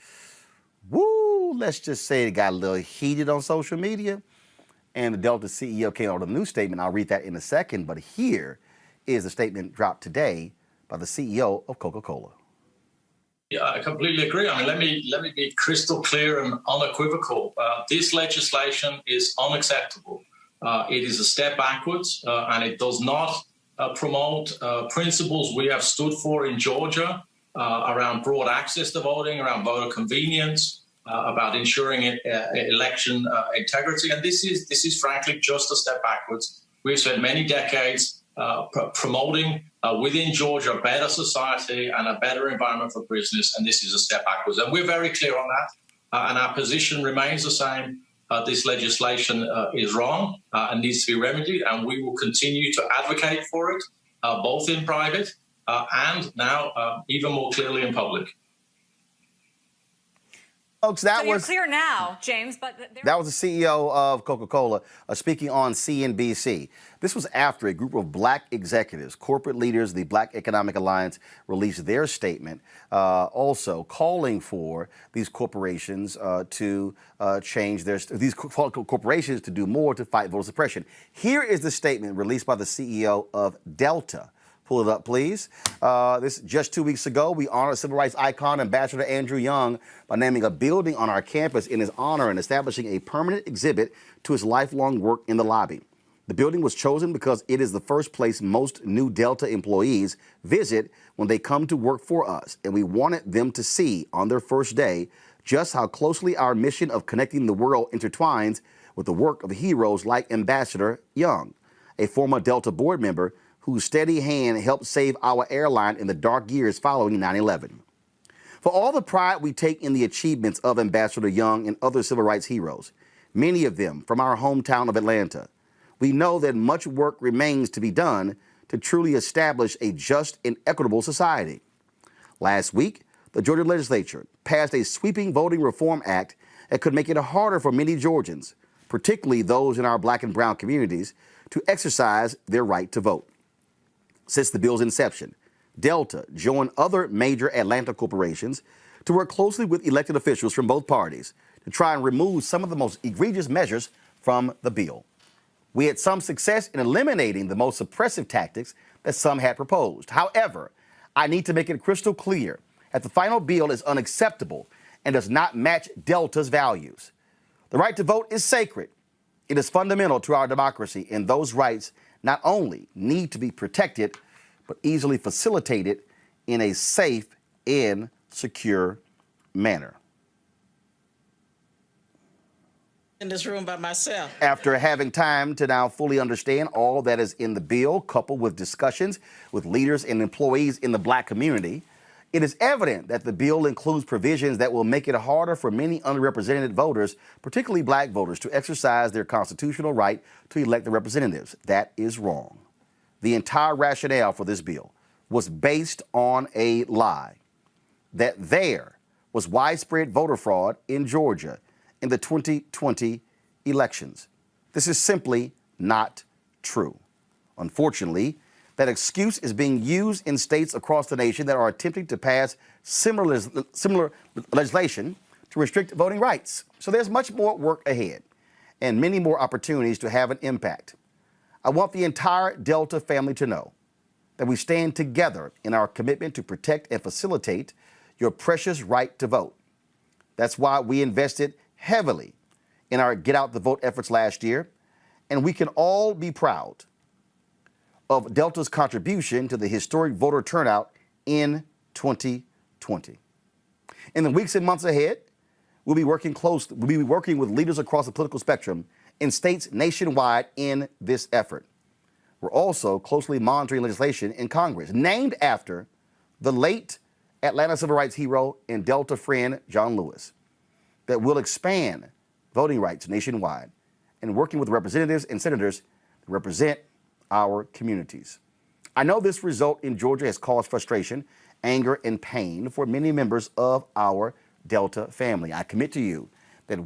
Woo, let's just say it got a little heated on social media. And the Delta CEO came out with a new statement. I'll read that in a second. But here is the statement dropped today by the CEO of Coca-Cola. Yeah, I completely agree. I mean, let me be crystal clear and unequivocal. This legislation is unacceptable. It is a step backwards, and it does not promote principles we have stood for in Georgia around broad access to voting, around voter convenience, about ensuring election integrity. And this is frankly just a step backwards. We've spent many decades promoting within Georgia a better society and a better environment for business, and this is a step backwards. And we're very clear on that, and our position remains the same. This legislation is wrong and needs to be remedied, and we will continue to advocate for it, both in private and now even more clearly in public. Folks, that you're clear now, James, but that was the CEO of Coca-Cola speaking on CNBC. This was after a group of black executives, corporate leaders, the Black Economic Alliance, released their statement, also calling for these corporations to change these corporations to do more to fight voter suppression. Here is the statement released by the CEO of Delta. Pull it up, please. This just 2 weeks ago, we honored civil rights icon Ambassador Andrew Young by naming a building on our campus in his honor and establishing a permanent exhibit to his lifelong work in the lobby. The building was chosen because it is the first place most new Delta employees visit when they come to work for us, and we wanted them to see on their first day just how closely our mission of connecting the world intertwines with the work of heroes like Ambassador Young, a former Delta board member whose steady hand helped save our airline in the dark years following 9/11. For all the pride we take in the achievements of Ambassador Young and other civil rights heroes, many of them from our hometown of Atlanta, we know that much work remains to be done to truly establish a just and equitable society. Last week, the Georgia legislature passed a sweeping voting reform act that could make it harder for many Georgians, particularly those in our black and brown communities, to exercise their right to vote. Since the bill's inception, Delta joined other major Atlanta corporations to work closely with elected officials from both parties to try and remove some of the most egregious measures from the bill. We had some success in eliminating the most suppressive tactics that some had proposed. However, I need to make it crystal clear that the final bill is unacceptable and does not match Delta's values. The right to vote is sacred. It is fundamental to our democracy, and those rights not only need to be protected, but easily facilitated in a safe and secure manner. In this room by myself. After having time to now fully understand all that is in the bill, coupled with discussions with leaders and employees in the black community, it is evident that the bill includes provisions that will make it harder for many underrepresented voters, particularly black voters, to exercise their constitutional right to elect their representatives. That is wrong. The entire rationale for this bill was based on a lie that there was widespread voter fraud in Georgia in the 2020 elections. This is simply not true. Unfortunately, that excuse is being used in states across the nation that are attempting to pass similar legislation to restrict voting rights. So there's much more work ahead and many more opportunities to have an impact. I want the entire Delta family to know that we stand together in our commitment to protect and facilitate your precious right to vote. That's why we invested heavily in our Get Out the Vote efforts last year, and we can all be proud of Delta's contribution to the historic voter turnout in 2020. In the weeks and months ahead, we'll be working with leaders across the political spectrum in states nationwide in this effort. We're also closely monitoring legislation in Congress named after the late Atlanta civil rights hero and Delta friend John Lewis that will expand voting rights nationwide and working with representatives and senators to represent our communities. I know this result in Georgia has caused frustration, anger, and pain for many members of our Delta family. I commit to you that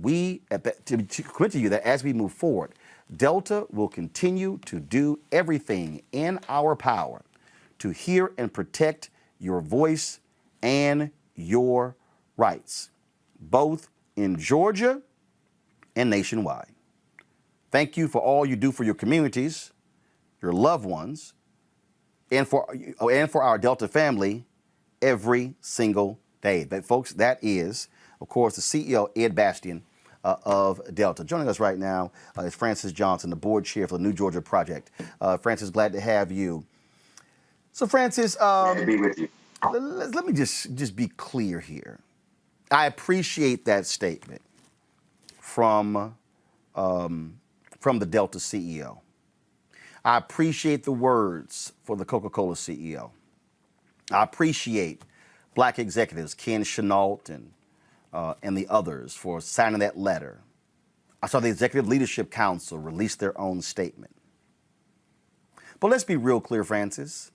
as we move forward, Delta will continue to do everything in our power to hear and protect your voice and your rights, both in Georgia and nationwide. Thank you for all you do for your communities, your loved ones, and for our Delta family every single day. That is, of course, the CEO, Ed Bastian, of Delta. Joining us right now is Francis Johnson, the board chair for the New Georgia Project. Francis, glad to have you. So, Francis, glad to be with you. Let me just be clear here. I appreciate that statement from the Delta CEO. I appreciate the words for the Coca-Cola CEO. I appreciate Black executives, Ken Chenault and the others, for signing that letter. I saw the Executive Leadership Council release their own statement. But let's be real clear, Francis.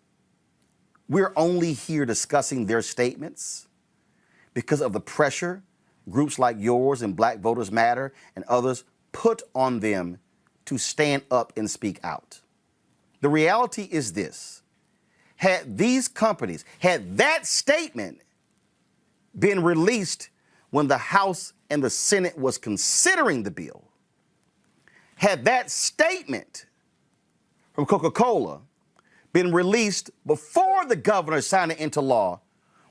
We're only here discussing their statements because of the pressure groups like yours and Black Voters Matter and others put on them to stand up and speak out. The reality is this: had that statement been released when the House and the Senate was considering the bill, had that statement from Coca-Cola been released before the governor signed it into law,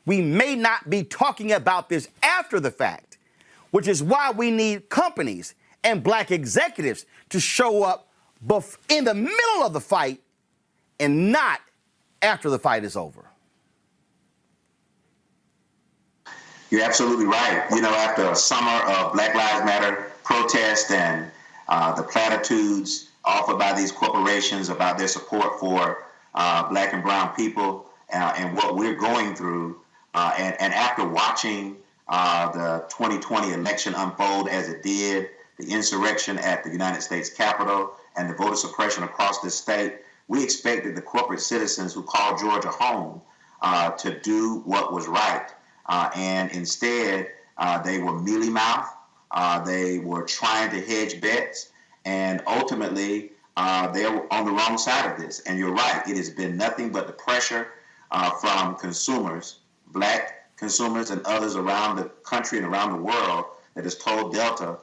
we may not be talking about this after the fact, which is why we need companies and Black executives to show up in the middle of the fight and not after the fight is over. You're absolutely right. You know, after a summer of Black Lives Matter protests and the platitudes offered by these corporations about their support for Black and brown people and what we're going through, and after watching the 2020 election unfold as it did, the insurrection at the United States Capitol and the voter suppression across this state, we expected the corporate citizens who called Georgia home to do what was right. And instead, they were mealy-mouthed. They were trying to hedge bets. And ultimately, they were on the wrong side of this. And you're right. It has been nothing but the pressure from consumers, Black consumers and others around the country and around the world, that has told Delta,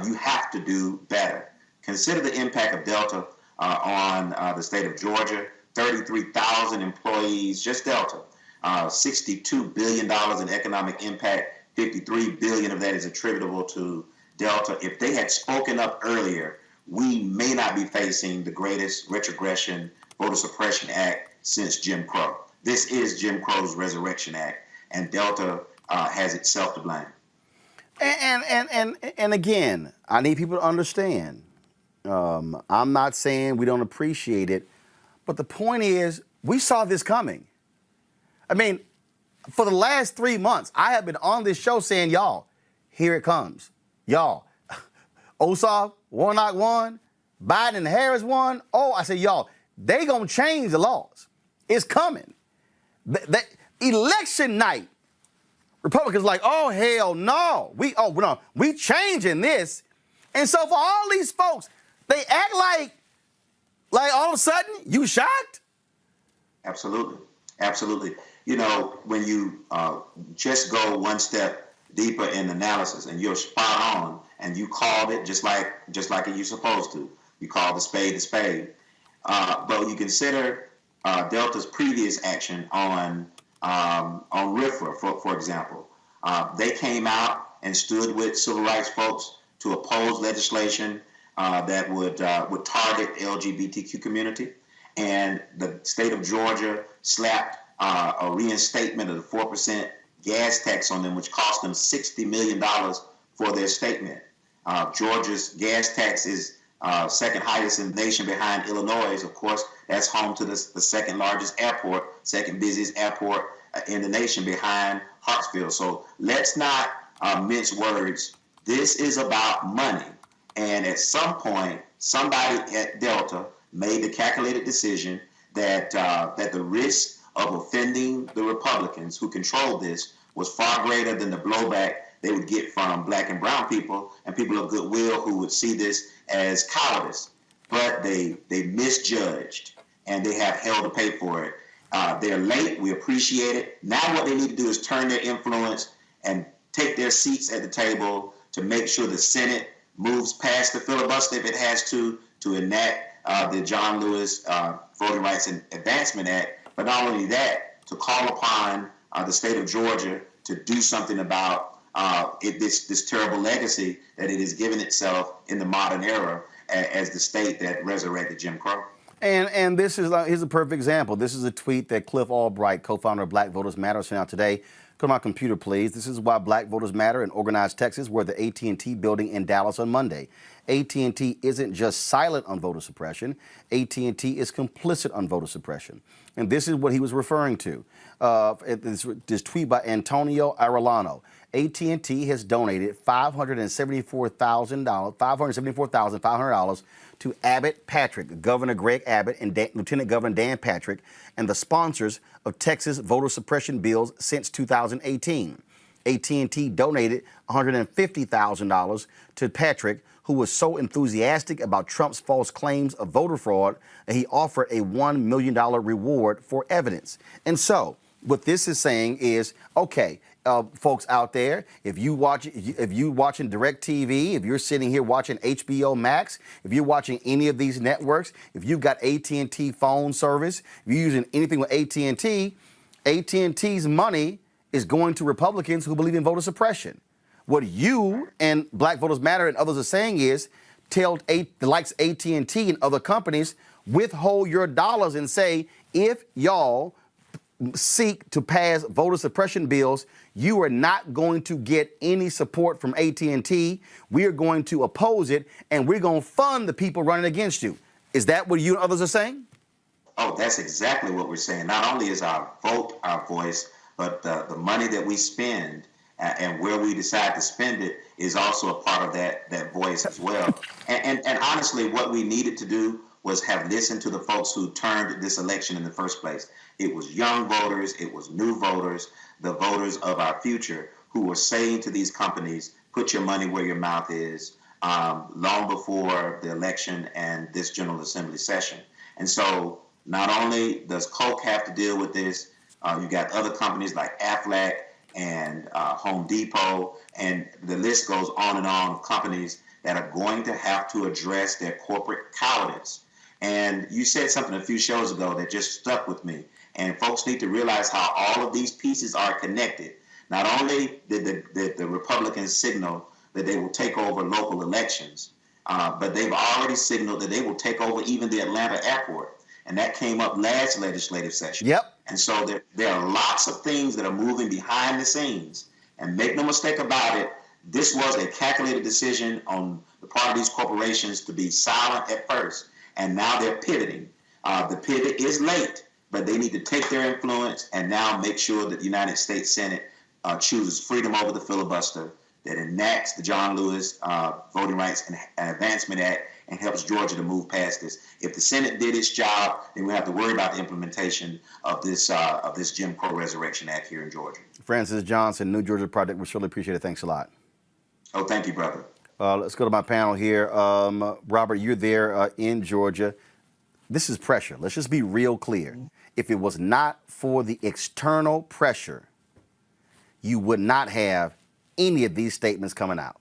you have to do better. Consider the impact of Delta on the state of Georgia. 33,000 employees, just Delta. $62 billion in economic impact. 53 billion of that is attributable to Delta. If they had spoken up earlier, we may not be facing the greatest retrogression voter suppression act since Jim Crow. This is Jim Crow's Resurrection Act, and Delta has itself to blame. And again, I need people to understand. I'm not saying we don't appreciate it, but the point is, we saw this coming. I mean, for the last 3 months, I have been on this show saying, y'all, here it comes. Y'all, Ossoff, Warnock won, Biden and Harris won. Oh, I said, y'all, they gonna change the laws. It's coming. Election night, Republicans like, oh, hell no. We changing this. And so for all these folks, they act like all of a sudden you shocked? Absolutely. Absolutely. You know, when you just go one step deeper in analysis and you're spot on and you called it just like you're supposed to. You called the spade a spade. But you consider Delta's previous action on RFRA, for example. They came out and stood with civil rights folks to oppose legislation that would target the LGBTQ community. And the state of Georgia slapped a reinstatement of the 4% gas tax on them, which cost them $60 million for their statement. Georgia's gas tax is second highest in the nation behind Illinois. Of course, that's home to the second largest airport, second busiest airport in the nation behind Hartsfield. So let's not mince words. This is about money. And at some point, somebody at Delta made the calculated decision that the risk of offending the Republicans who controlled this was far greater than the blowback they would get from black and brown people and people of goodwill who would see this as cowardice. But they misjudged, and they have hell to pay for it. They're late. We appreciate it. Now what they need to do is turn their influence and take their seats at the table to make sure the Senate moves past the filibuster if it has to enact the John Lewis Voting Rights and Advancement Act. But not only that, to call upon the state of Georgia to do something about this terrible legacy that it has given itself in the modern era as the state that resurrected Jim Crow. And this is here's a perfect example. This is a tweet that Cliff Albright, co-founder of Black Voters Matter, sent out today. Come on, computer, please. This is why Black Voters Matter in organized Texas were the AT&T building in Dallas on Monday. AT&T isn't just silent on voter suppression. AT&T is complicit on voter suppression. And this is what he was referring to. This tweet by Antonio Arellano. AT&T has donated $574,500 to Abbott Patrick, Governor Greg Abbott, and Lieutenant Governor Dan Patrick, and the sponsors of Texas voter suppression bills since 2018. AT&T donated $150,000 to Patrick, who was so enthusiastic about Trump's false claims of voter fraud that he offered a $1 million reward for evidence. And so what this is saying is, okay, folks out there, if you watching DirecTV, if you're sitting here watching HBO Max, if you're watching any of these networks, if you've got AT&T phone service, if you're using anything with AT&T, AT&T's money is going to Republicans who believe in voter suppression. What you and Black Voters Matter and others are saying is, tell the likes AT&T and other companies, withhold your dollars and say, if y'all seek to pass voter suppression bills, you are not going to get any support from AT&T. We are going to oppose it, and we're going to fund the people running against you. Is that what you and others are saying? Oh, that's exactly what we're saying. Not only is our vote our voice, but the money that we spend and where we decide to spend it is also a part of that voice as well. And honestly, what we needed to do was have listened to the folks who turned this election in the first place. It was young voters, it was new voters, the voters of our future who were saying to these companies, put your money where your mouth is, long before the election and this General Assembly session. And so not only does Coke have to deal with this, you got other companies like Aflac and Home Depot, and the list goes on and on of companies that are going to have to address their corporate cowardice. And you said something a few shows ago that just stuck with me. And folks need to realize how all of these pieces are connected. Not only did the Republicans signal that they will take over local elections, but they've already signaled that they will take over even the Atlanta airport. And that came up last legislative session. Yep. And so there are lots of things that are moving behind the scenes. And make no mistake about it, this was a calculated decision on the part of these corporations to be silent at first. And now they're pivoting. The pivot is late, but they need to take their influence and now make sure that the United States Senate chooses freedom over the filibuster, that enacts the John Lewis Voting Rights and Advancement Act and helps Georgia to move past this. If the Senate did its job, then we have to worry about the implementation of this Jim Crow Resurrection Act here in Georgia. Francis Johnson, New Georgia Project. We surely appreciate it. Thanks a lot. Oh, thank you, brother. Let's go to my panel here. Robert, you're there in Georgia. This is pressure. Let's just be real clear. If it was not for the external pressure, you would not have any of these statements coming out.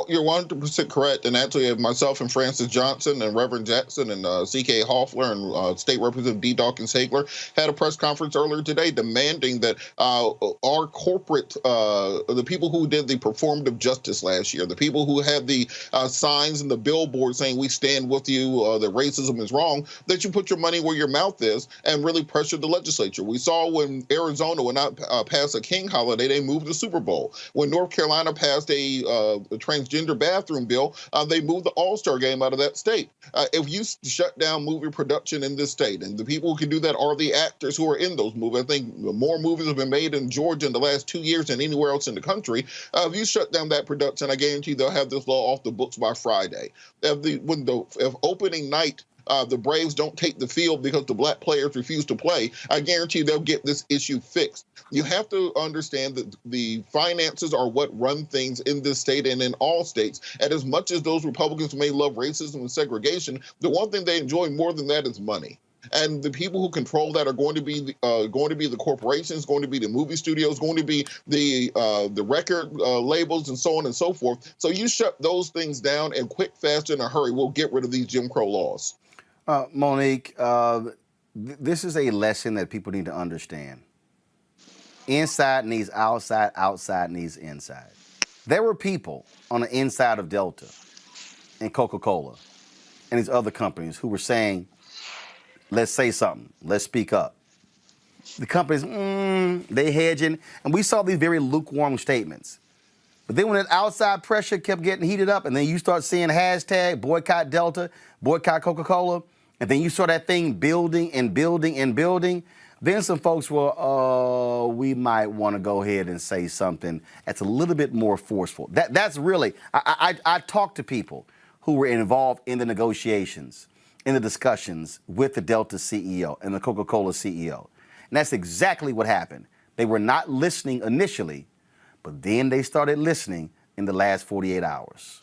You're 100% correct. And actually, myself and Francis Johnson and Reverend Jackson and C.K. Hoffler and State Representative D. Dawkins Hagler had a press conference earlier today demanding that our corporate, the people who did the performative justice last year, the people who had the signs and the billboards saying we stand with you, that racism is wrong, that you put your money where your mouth is and really pressure the legislature. We saw when Arizona would not pass a King holiday, they moved the Super Bowl. When North Carolina passed a transgender bathroom bill, they moved the All-Star game out of that state. If you shut down movie production in this state, and the people who can do that are the actors who are in those movies, I think more movies have been made in Georgia in the last 2 years than anywhere else in the country. If you shut down that production, I guarantee they'll have this law off the books by Friday. If opening night the Braves don't take the field because the black players refuse to play, I guarantee they'll get this issue fixed. You have to understand that the finances are what run things in this state and in all states. And as much as those Republicans may love racism and segregation, the one thing they enjoy more than that is money. And the people who control that are going to be the corporations, going to be the movie studios, going to be the record labels, and so on and so forth. So you shut those things down and quick, fast, in a hurry. We'll get rid of these Jim Crow laws. Monique, this is a lesson that people need to understand. Inside needs outside, outside needs inside. There were people on the inside of Delta and Coca-Cola and these other companies who were saying, let's say something, let's speak up. The companies, they hedging, and we saw these very lukewarm statements. But then when that outside pressure kept getting heated up, and then you start seeing hashtag boycott Delta, boycott Coca-Cola, and then you saw that thing building and building and building, then some folks were, we might want to go ahead and say something that's a little bit more forceful. That's really, I talked to people who were involved in the negotiations, in the discussions with the Delta CEO and the Coca-Cola CEO. And that's exactly what happened. They were not listening initially, but then they started listening in the last 48 hours.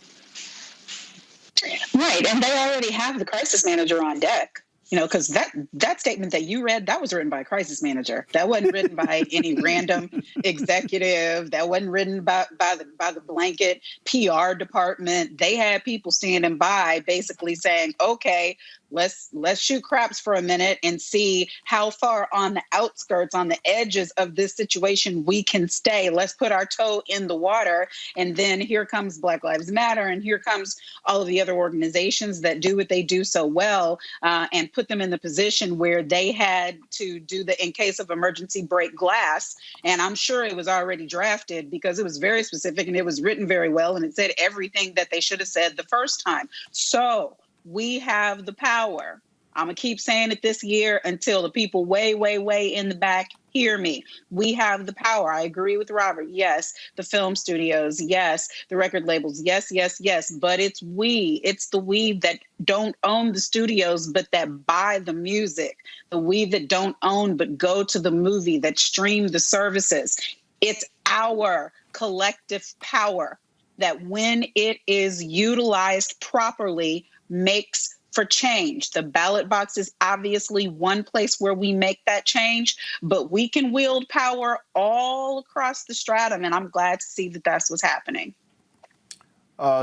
Right, and they already have the crisis manager on deck. You know, because that statement that you read, that was written by a crisis manager. That wasn't written by any random executive. That wasn't written by the blanket PR department. They had people standing by basically saying, okay, let's shoot craps for a minute and see how far on the outskirts, on the edges of this situation we can stay. Let's put our toe in the water. And then here comes Black Lives Matter, and here comes all of the other organizations that do what they do so well, and put them in the position where they had to do the in case of emergency break glass. And I'm sure it was already drafted because it was very specific and it was written very well, and it said everything that they should have said the first time. So we have the power. I'm going to keep saying it this year until the people way, way, way in the back hear me. We have the power. I agree with Robert. Yes, the film studios. Yes, the record labels. Yes, yes, yes. But it's we. It's the we that don't own the studios, but that buy the music. The we that don't own, but go to the movie, that stream the services. It's our collective power that when it is utilized properly makes for change. The ballot box is obviously one place where we make that change, but we can wield power all across the stratum, and I'm glad to see that that's what's happening.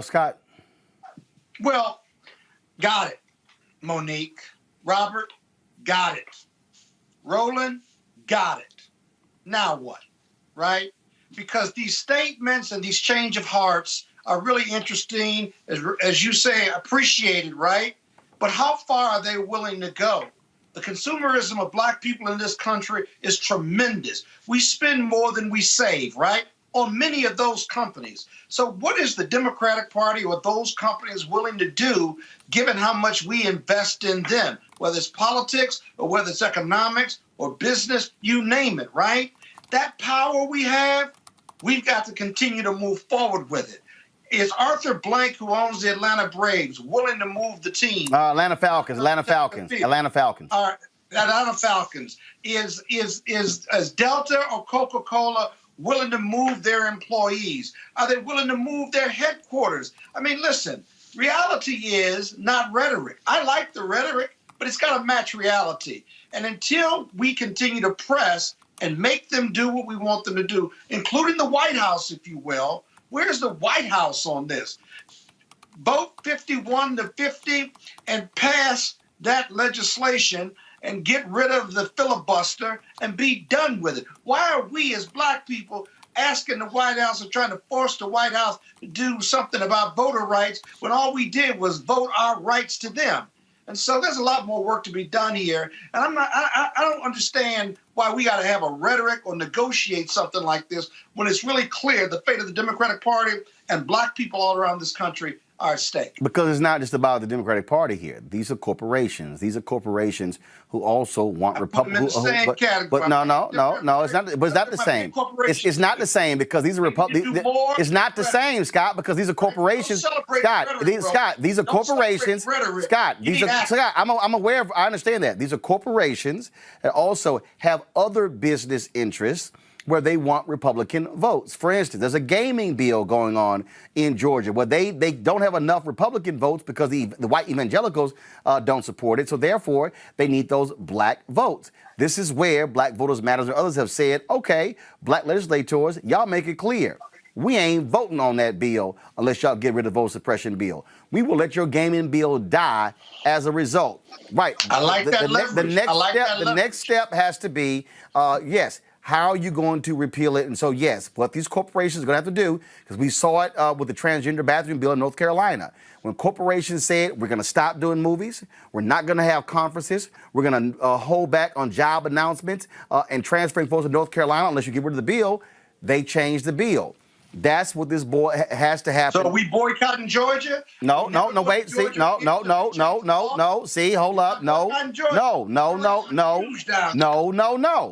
Scott? Well, got it. Monique. Robert, got it. Roland, got it. Now what, right? Because these statements and these change of hearts are really interesting, as you say, appreciated, right? But how far are they willing to go? The consumerism of Black people in this country is tremendous. We spend more than we save, right, on many of those companies. So what is the Democratic Party or those companies willing to do, given how much we invest in them, whether it's politics or whether it's economics or business, you name it, right? That power we have, we've got to continue to move forward with it. Is Arthur Blank, who owns the Atlanta Braves, willing to move the team? Atlanta Falcons. Atlanta Falcons. Atlanta Falcons. Is Delta or Coca-Cola willing to move their employees? Are they willing to move their headquarters? I mean, listen, reality is not rhetoric. I like the rhetoric, but it's got to match reality. And until we continue to press and make them do what we want them to do, including the White House, if you will, Where's the White House on this? Vote 51-50 and pass that legislation and get rid of the filibuster and be done with it. Why are we as black people asking the White House and trying to force the White House to do something about voter rights when all we did was vote our rights to them? And so there's a lot more work to be done here. And I don't understand why we got to have a rhetoric or negotiate something like this when it's really clear the fate of the Democratic Party and black people all around this country are at stake. Because it's not just about the Democratic Party here. These are corporations. These are corporations who also want Republicans. But no, it's not. But it's not the same. It's not the same because these are Republicans. It's not the same, Scott, because these are corporations. Scott, these are corporations. Scott, I'm aware of. I understand that these are corporations that also have other business interests where they want Republican votes. For instance, there's a gaming bill going on in Georgia where they don't have enough Republican votes because the white evangelicals don't support it. So therefore, they need those black votes. This is where Black Voters Matters and others have said, okay, black legislators, y'all make it clear. We ain't voting on that bill unless y'all get rid of the vote suppression bill. We will let your gaming bill die as a result. Right. I like that leverage. The next step has to be, yes, how are you going to repeal it? And so, yes, what these corporations are going to have to do, because we saw it with the transgender bathroom bill in North Carolina. When corporations said, we're going to stop doing movies, we're not going to have conferences, we're going to hold back on job announcements and transferring folks to North Carolina unless you get rid of the bill, they changed the bill. That's what this has to happen. So are we boycotting Georgia? No, wait, see, no. See, hold up, no.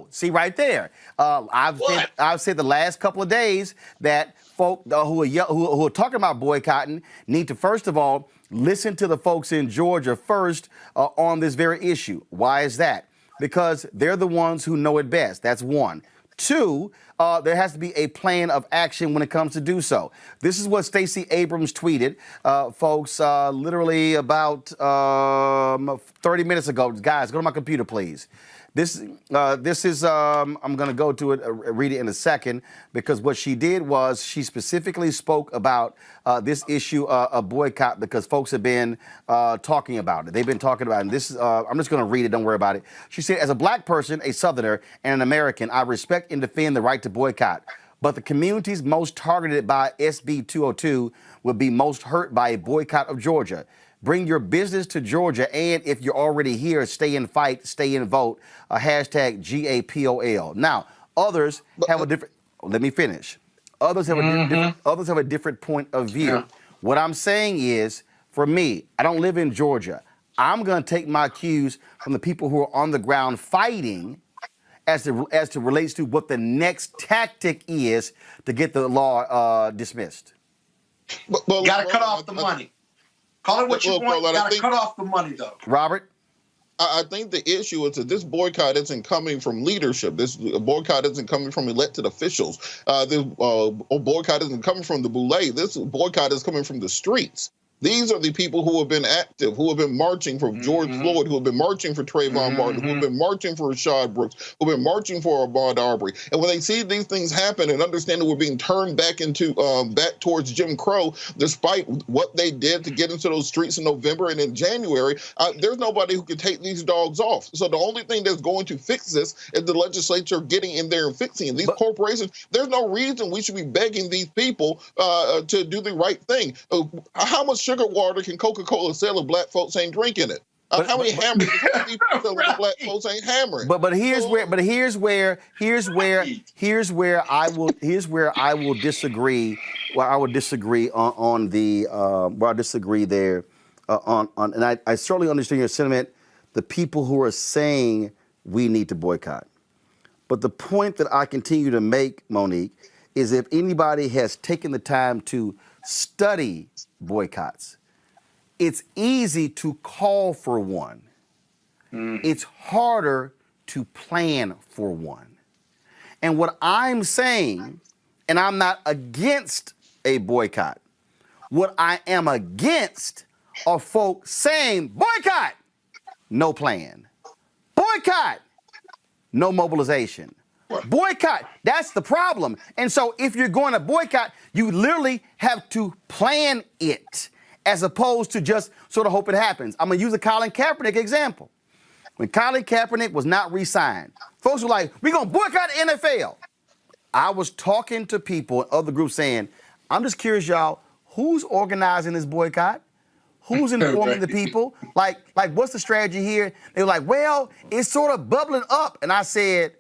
See, right there. I've said the last couple of days that folk who are talking about boycotting need to, first of all, listen to the folks in Georgia first on this very issue. Why is that? Because they're the ones who know it best. That's one. Two, there has to be a plan of action when it comes to do so. This is what Stacey Abrams tweeted, folks, literally about 30 minutes ago. Guys, go to my computer, please. This is, I'm going to go to it, read it in a second, because what she did was she specifically spoke about this issue of boycott because folks have been talking about it. They've been talking about it. And this is, I'm just going to read it. Don't worry about it. She said, as a black person, a Southerner, and an American, I respect and defend the right to boycott. But the communities most targeted by SB 202 would be most hurt by a boycott of Georgia. Bring your business to Georgia, and if you're already here, stay and fight, stay and vote. Hashtag GAPOL. Now, others have a different. Let me finish. Others have a different point of view. Yeah. What I'm saying is, for me, I don't live in Georgia. I'm going to take my cues from the people who are on the ground fighting, as to relates to what the next tactic is to get the law dismissed. You got to cut off the money. Call it what you want. You got to cut off the money, though. Robert? I think the issue is that this boycott isn't coming from leadership. This boycott isn't coming from elected officials. This boycott isn't coming from the boule. This boycott is coming from the streets. These are the people who have been active, who have been marching for George Floyd, who have been marching for Trayvon Martin, who have been marching for Rashad Brooks, who have been marching for Ahmaud Arbery. And when they see these things happen and understand that we're being turned back into back towards Jim Crow, despite what they did to get into those streets in November and in January, there's nobody who can take these dogs off. So the only thing that's going to fix this is the legislature getting in there and fixing it. These corporations, there's no reason we should be begging these people to do the right thing. How much sugar water can Coca-Cola sell if black folks ain't drinking it? How many hammers can people sell if black folks ain't hammering? But here's where I will disagree. Well, I would disagree on the where I disagree there and I certainly understand your sentiment. The people who are saying we need to boycott, but the point that I continue to make, Monique, is if anybody has taken the time to study boycotts, it's easy to call for one. It's harder to plan for one. And what I'm saying, and I'm not against a boycott, what I am against are folks saying, boycott, no plan. Boycott, no mobilization. Boycott. That's the problem. And so if you're going to boycott, you literally have to plan it as opposed to just sort of hope it happens. I'm going to use a Colin Kaepernick example. When Colin Kaepernick was not re-signed, folks were like, we're going to boycott the NFL. I was talking to people in other groups saying, I'm just curious, y'all, who's organizing this boycott? Who's informing the people? Like, what's the strategy here? They were like, well, it's sort of bubbling up. And I said,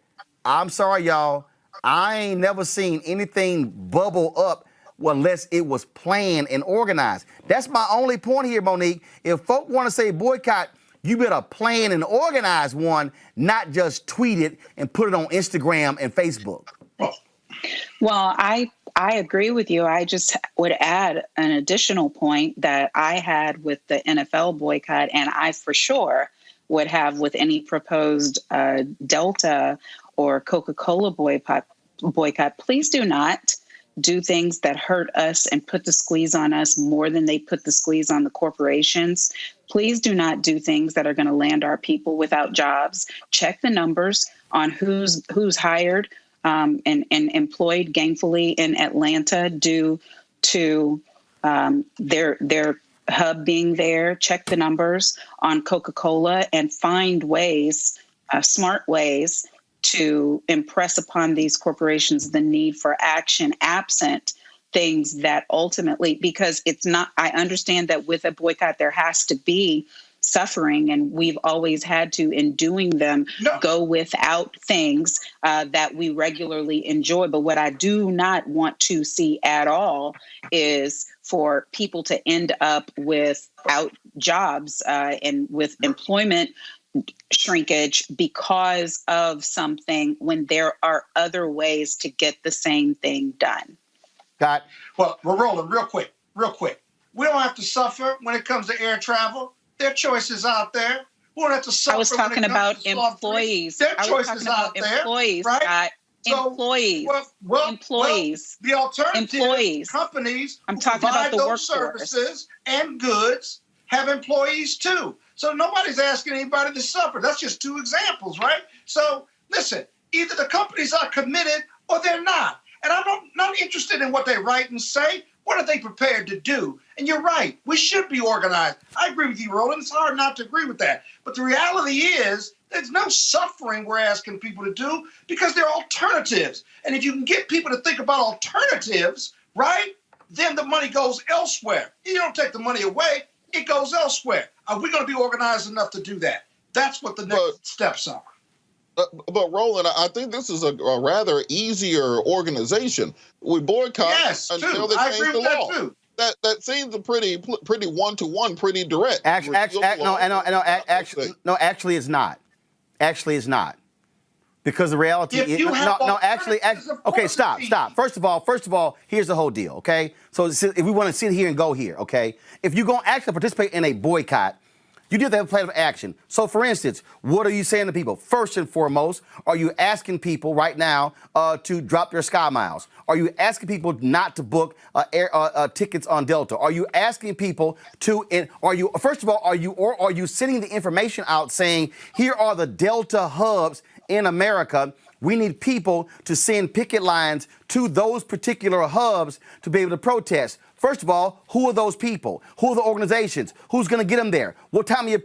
I'm sorry, y'all. I ain't never seen anything bubble up unless it was planned and organized. That's my only point here, Monique. If folk want to say boycott, you better plan and organize one, not just tweet it and put it on Instagram and Facebook. Well, I agree with you. I just would add an additional point that I had with the NFL boycott, and I for sure would have with any proposed Delta or Coca-Cola boycott. Please do not do things that hurt us and put the squeeze on us more than they put the squeeze on the corporations. Please do not do things that are going to land our people without jobs. Check the numbers on who's hired and employed gainfully in Atlanta due to their hub being there. Check the numbers on Coca-Cola and find ways, smart ways, to impress upon these corporations the need for action absent things that ultimately, because it's not, I understand that with a boycott, there has to be suffering, and we've always had to, in doing them, go without things that we regularly enjoy. But what I do not want to see at all is for people to end up without jobs and with employment shrinkage because of something when there are other ways to get the same thing done. Well, we're rolling real quick. We don't have to suffer when it comes to air travel. There are choices out there. We don't have to suffer. I was talking about employees. There are choices out there. Employees, right? So, employees. Employees. The alternative companies I'm talking about the those services and goods have employees too. So nobody's asking anybody to suffer. That's just two examples, right? So listen, either the companies are committed or they're not. And I'm not interested in what they write and say. What are they prepared to do? And you're right. We should be organized. I agree with you, Roland. It's hard not to agree with that. But the reality is there's no suffering we're asking people to do because there are alternatives. And if you can get people to think about alternatives, right, then the money goes elsewhere. You don't take the money away. It goes elsewhere. Are we going to be organized enough to do that? That's what the next steps are. But Roland, I think this is a rather easier organization. We boycott until they change the law. Too. That seems a pretty one-to-one, pretty direct. Actually, it's not. Actually, it's not. Because the reality is okay. Stop. First of all, here's the whole deal. Okay, so if we want to sit here and go here, okay, if you're going to actually participate in a boycott, you do have to have a plan of action. So, for instance, what are you saying to people? First and foremost, are you asking people right now to drop their Sky Miles? Are you asking people not to book tickets on Delta? Are you asking people to? Are you sending the information out saying here are the Delta hubs in America? We need people to send picket lines to those particular hubs to be able to protest. First of all, who are those people? Who are the organizations? Who's going to get them there? What time are you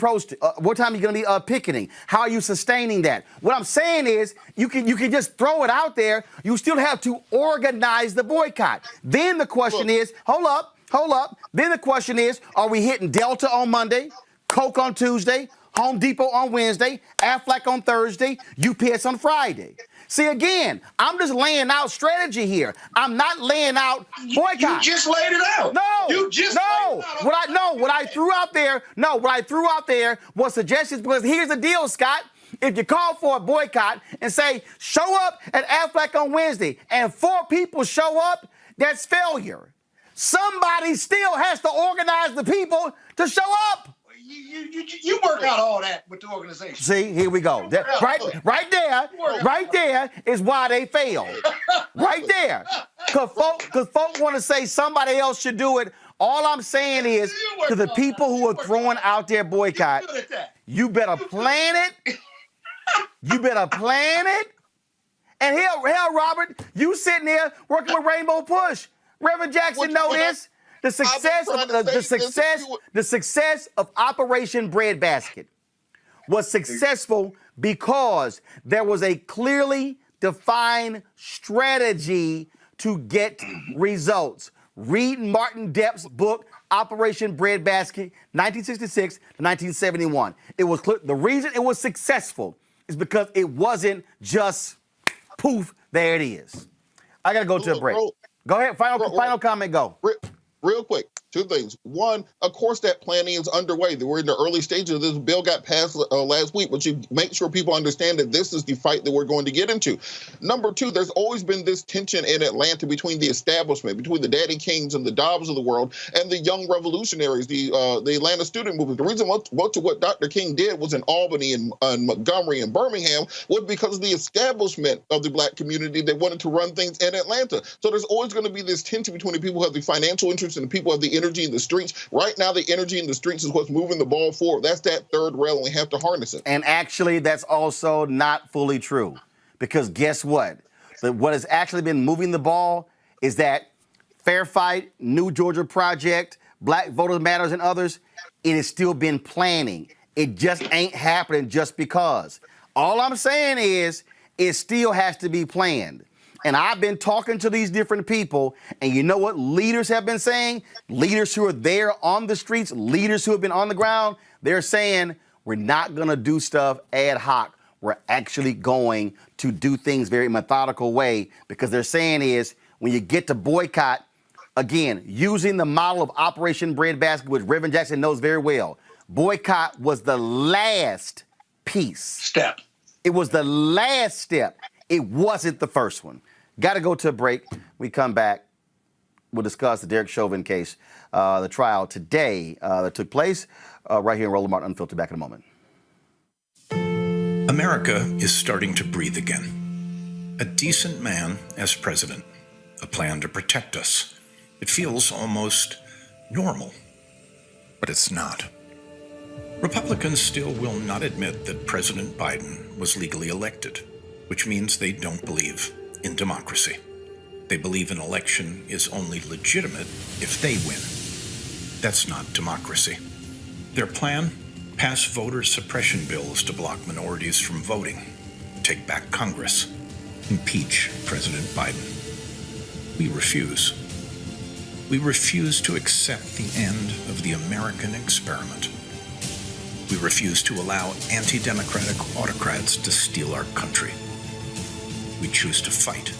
what time are you going to be picketing? How are you sustaining that? What I'm saying is you can just throw it out there. You still have to organize the boycott. Then the question is, hold up. Then the question is, are we hitting Delta on Monday, Coke on Tuesday, Home Depot on Wednesday, Aflac on Thursday, UPS on Friday? See, again, I'm just laying out strategy here. I'm not laying out boycott. You just laid it out. What I threw out there was suggestions, because here's the deal, Scott. If you call for a boycott and say, show up at Aflac on Wednesday, and 4 people show up, that's failure. Somebody still has to organize the people to show up. You work out all that with the organization. See, here we go. Right there is why they failed. Right there. Because folk want to say somebody else should do it. All I'm saying is to the people who are throwing out their boycott, you better plan it. You better plan it And hell, Robert, you sitting there working with Rainbow Push. Reverend Jackson know this. The success of Operation Breadbasket was successful because there was a clearly defined strategy to get results. Read Martin Depp's book, Operation Breadbasket, 1966 to 1971. It was clear. The reason it was successful is because it wasn't just poof, there it is. I got to go to a break. Go ahead. Final comment, go. Real quick, two things. One, of course, that planning is underway. We're in the early stages of this. Bill got passed last week, but you make sure people understand that this is the fight that we're going to get into. Number two, there's always been this tension in Atlanta between the establishment, between the Daddy Kings and the Dobbs of the world, and the young revolutionaries, the Atlanta student movement. The reason much of what Dr. King did was in Albany and Montgomery and Birmingham was because of the establishment of the Black community that wanted to run things in Atlanta. So there's always going to be this tension between the people who have the financial interest and the people who have the energy in the streets. Right now, the energy in the streets is what's moving the ball forward. That's that third rail, and we have to harness it. And actually, that's also not fully true. Because guess what? What has actually been moving the ball is that Fair Fight, New Georgia Project, Black Voters Matters, and others, it has still been planning. It just ain't happening just because. All I'm saying is it still has to be planned. And I've been talking to these different people, and you know what leaders have been saying? Leaders who are there on the streets, leaders who have been on the ground, they're saying, we're not going to do stuff ad hoc. We're actually going to do things very methodical way, because they're saying is, when you get to boycott, again, using the model of Operation Breadbasket, which Reverend Jackson knows very well, boycott was the last step. It was the last step. It wasn't the first one. Got to go to a break. We come back. We'll discuss the Derek Chauvin case, the trial today that took place right here in Roland Martin Unfiltered. Back in a moment. America is starting to breathe again. A decent man as president. A plan to protect us. It feels almost normal. But it's not. Republicans still will not admit that President Biden was legally elected, which means they don't believe in democracy. They believe an election is only legitimate if they win. That's not democracy. Their plan? Pass voter suppression bills to block minorities from voting, take back Congress, impeach President Biden. We refuse. We refuse to accept the end of the American experiment. We refuse to allow anti-democratic autocrats to steal our country. We choose to fight,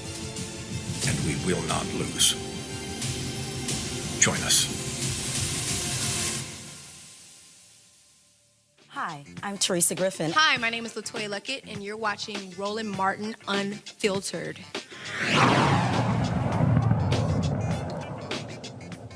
and we will not lose. Join us. Hi, I'm Teresa Griffin. Hi, my name is LaToya Luckett, and you're watching Roland Martin Unfiltered.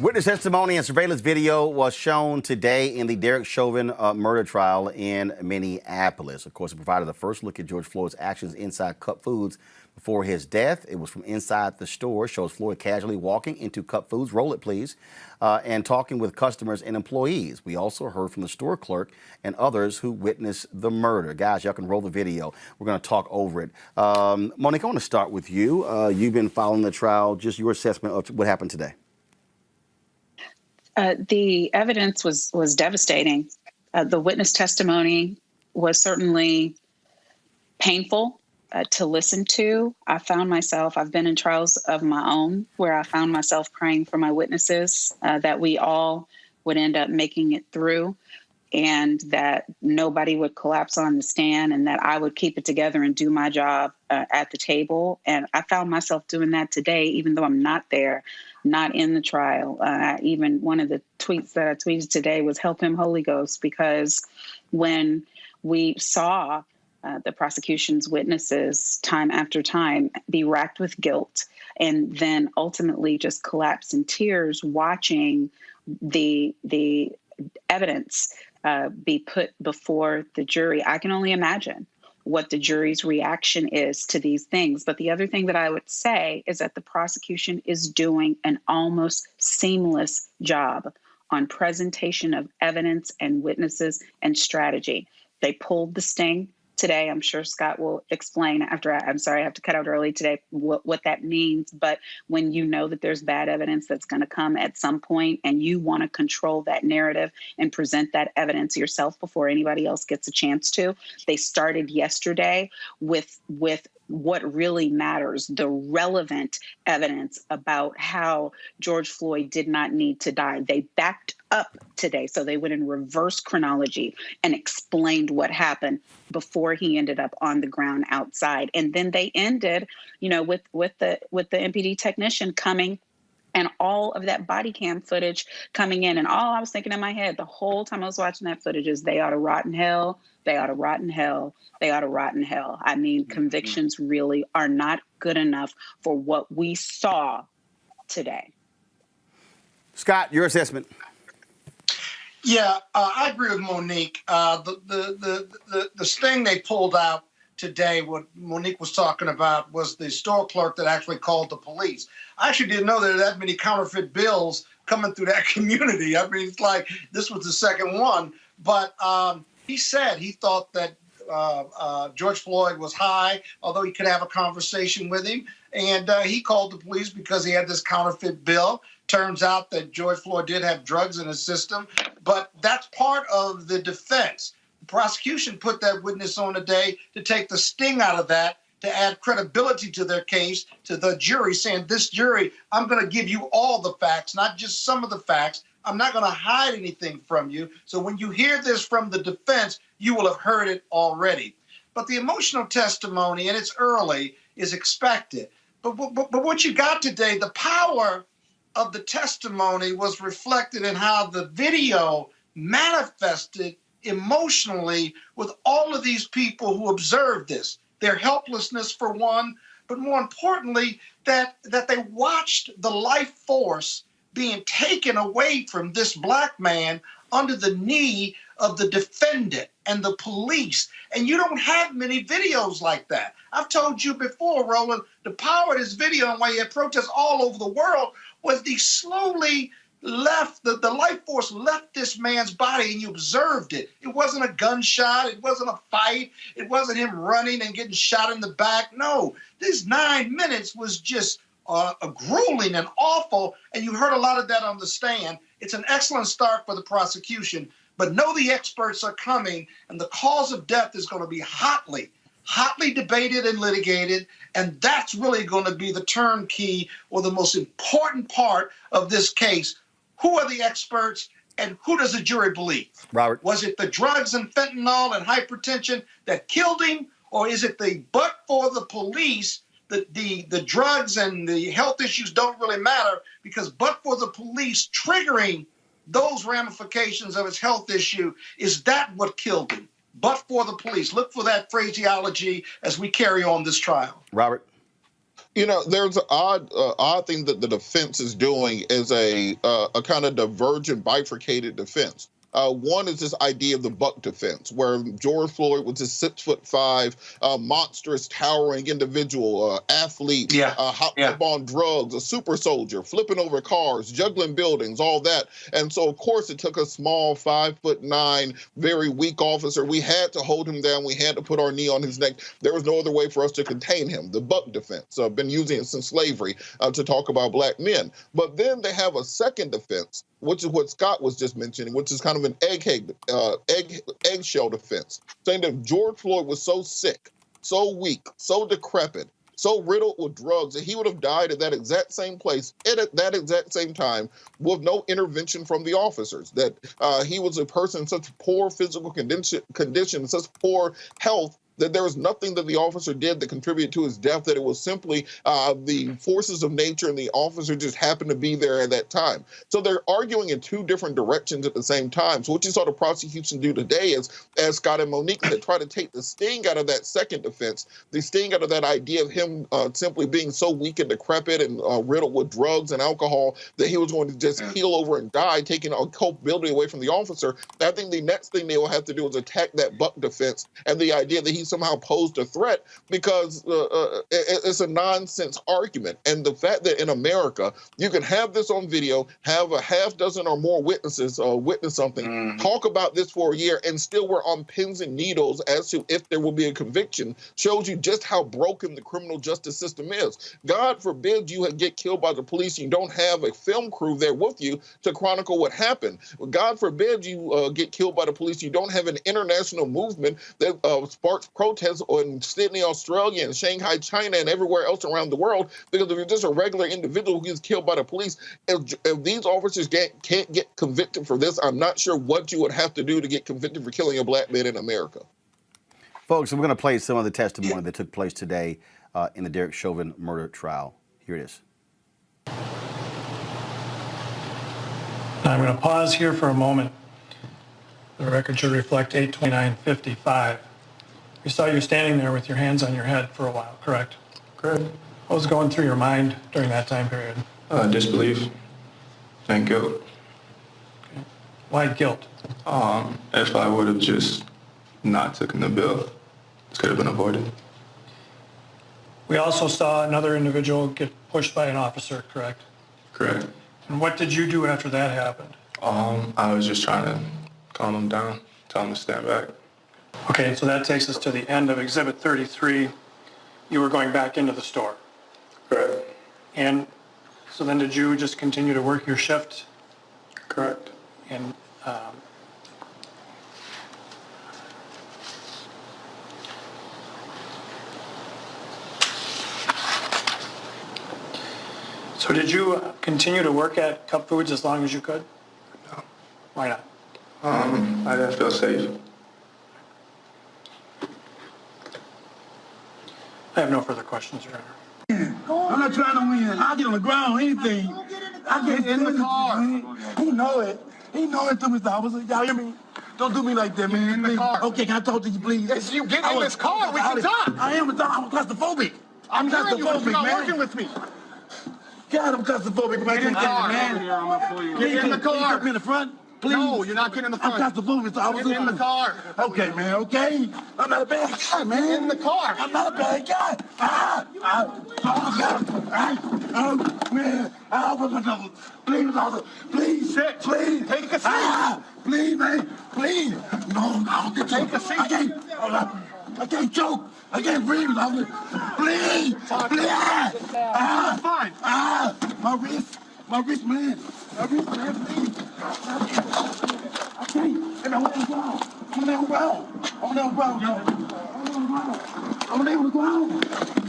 Witness testimony and surveillance video was shown today in the Derek Chauvin murder trial in Minneapolis. Of course, it provided the first look at George Floyd's actions inside Cup Foods before his death. It was from inside the store. Shows Floyd casually walking into Cup Foods, roll it please, and talking with customers and employees. We also heard from the store clerk and others who witnessed the murder. Guys, y'all can roll the video. We're going to talk over it. Monique, I want to start with you. You've been following the trial. Just your assessment of what happened today. The evidence was devastating. The witness testimony was certainly painful to listen to. I've been in trials of my own where I found myself praying for my witnesses, that we all would end up making it through, and that nobody would collapse on the stand, and that I would keep it together and do my job at the table. And I found myself doing that today, even though I'm not there, not in the trial. Even one of the tweets that I tweeted today was "Help him, Holy Ghost," because when we saw the prosecution's witnesses time after time be racked with guilt and then ultimately just collapse in tears watching the evidence be put before the jury, I can only imagine what the jury's reaction is to these things. But the other thing that I would say is that the prosecution is doing an almost seamless job on presentation of evidence and witnesses and strategy. They pulled the sting today. I'm sure Scott will explain after. I'm sorry, I have to cut out early today what that means. But when you know that there's bad evidence that's going to come at some point, and you want to control that narrative and present that evidence yourself before anybody else gets a chance to, they started yesterday with what really matters, the relevant evidence about how George Floyd did not need to die. They backed up today, so they went in reverse chronology and explained what happened before he ended up on the ground outside. And then they ended, with the MPD technician coming and all of that body cam footage coming in. And all I was thinking in my head the whole time I was watching that footage is they ought to rot in hell. They ought to rot in hell. They ought to rot in hell. I mean, convictions really are not good enough for what we saw today. Scott, your assessment. Yeah, I agree with Monique. The sting they pulled out today, what Monique was talking about, was the store clerk that actually called the police. I actually didn't know there were that many counterfeit bills coming through that community. I mean, it's like this was the second one. But he said he thought that George Floyd was high, although he could have a conversation with him. And he called the police because he had this counterfeit bill. Turns out that George Floyd did have drugs in his system, but that's part of the defense. The prosecution put that witness on today to take the sting out of that, to add credibility to their case, to the jury, saying, this jury, I'm going to give you all the facts, not just some of the facts. I'm not going to hide anything from you. So when you hear this from the defense, you will have heard it already. But the emotional testimony, and it's early, is expected. But what you got today, the power of the testimony was reflected in how the video manifested emotionally with all of these people who observed this. Their helplessness, for one, but more importantly, that they watched the life force being taken away from this black man under the knee of the defendant and the police. And you don't have many videos like that. I've told you before, Roland, the power of this video and why you had protests all over the world was the slowly left, the life force left this man's body and you observed it. It wasn't a gunshot. It wasn't a fight. It wasn't him running and getting shot in the back. No, this 9 minutes was just grueling and awful. And you heard a lot of that on the stand. It's an excellent start for the prosecution, but know the experts are coming and the cause of death is going to be hotly debated and litigated. And that's really going to be the turnkey or the most important part of this case. Who are the experts and who does the jury believe? Robert. Was it the drugs and fentanyl and hypertension that killed him? Or is it but for the police, the drugs and the health issues don't really matter because but for the police triggering those ramifications of his health issue, is that what killed him? But for the police. Look for that phraseology as we carry on this trial. Robert. There's an odd thing that the defense is doing is a kind of divergent, bifurcated defense. One is this idea of the buck defense, where George Floyd was a 6'5", monstrous, towering individual, athlete, hopped up on drugs, a super soldier, flipping over cars, juggling buildings, all that. And so, of course, it took a small 5'9", very weak officer. We had to hold him down. We had to put our knee on his neck. There was no other way for us to contain him. The buck defense. I've been using it since slavery to talk about black men. But then they have a second defense, which is what Scott was just mentioning, which is kind of an eggshell defense, saying that George Floyd was so sick, so weak, so decrepit, so riddled with drugs that he would have died at that exact same place at that exact same time with no intervention from the officers, that he was a person in such poor physical condition, such poor health, that there was nothing that the officer did that contributed to his death, that it was simply the forces of nature and the officer just happened to be there at that time. So they're arguing in two different directions at the same time. So what you saw the prosecution do today is, as Scott and Monique said, try to take the sting out of that second defense, the sting out of that idea of him simply being so weak and decrepit and riddled with drugs and alcohol that he was going to just keel over and die, taking all culpability away from the officer. I think the next thing they will have to do is attack that buck defense and the idea that he's he somehow posed a threat, because it's a nonsense argument. And the fact that in America, you can have this on video, have a half dozen or more witnesses witness something, talk about this for a year, and still we're on pins and needles as to if there will be a conviction, shows you just how broken the criminal justice system is. God forbid you get killed by the police, you don't have a film crew there with you to chronicle what happened. God forbid you get killed by the police, you don't have an international movement that sparks protests in Sydney, Australia, and Shanghai, China, and everywhere else around the world, because if you're just a regular individual who gets killed by the police, if these officers can't get convicted for this, I'm not sure what you would have to do to get convicted for killing a black man in America. Folks, we're going to play some of the testimony that took place today in the Derek Chauvin murder trial. Here it is. I'm going to pause here for a moment. The record should reflect 8/29/55. We saw you standing there with your hands on your head for a while, correct? Correct. What was going through your mind during that time period? Disbelief and guilt. Okay. Why guilt? If I would have just not taken the bill, this could have been avoided. We also saw another individual get pushed by an officer, correct? Correct. And what did you do after that happened? I was just trying to calm him down, tell him to stand back. Okay, so that takes us to the end of Exhibit 33. You were going back into the store. Correct. And so then did you just continue to work your shift? Correct. And so did you continue to work at Cup Foods as long as you could? No. Why not? I didn't feel safe. I have no further questions, Your Honor. I'm not trying to win. I'll get on the ground, anything. I get in the car. He know it. He know it to me, officer. Y'all hear me? Don't do me like that, man. In the car. Okay, can I talk to you, please? Yes, you get in this car. We can talk. I am claustrophobic. I'm hearing you, but you're not working with me. God, I'm claustrophobic. Get in the car, man. Get in the car. Can you put me in the front? Please. No, you're not getting in the front. I'm claustrophobic, officer. Get in the car. Okay, man, okay? I'm not a bad guy, man. Get in the car. I'm not a bad guy. Man. What's my number? Please, officer. Please. Sit. Please. Take a seat. Please, man. Please. No, take a seat. I can't choke. I can't breathe, officer. Please. Please. Fine. My wrist. My wrist, man. My wrist, man, please. I can't. And I'm on the ground. I'm on the ground. I'm on the ground, yo. I'm on the ground.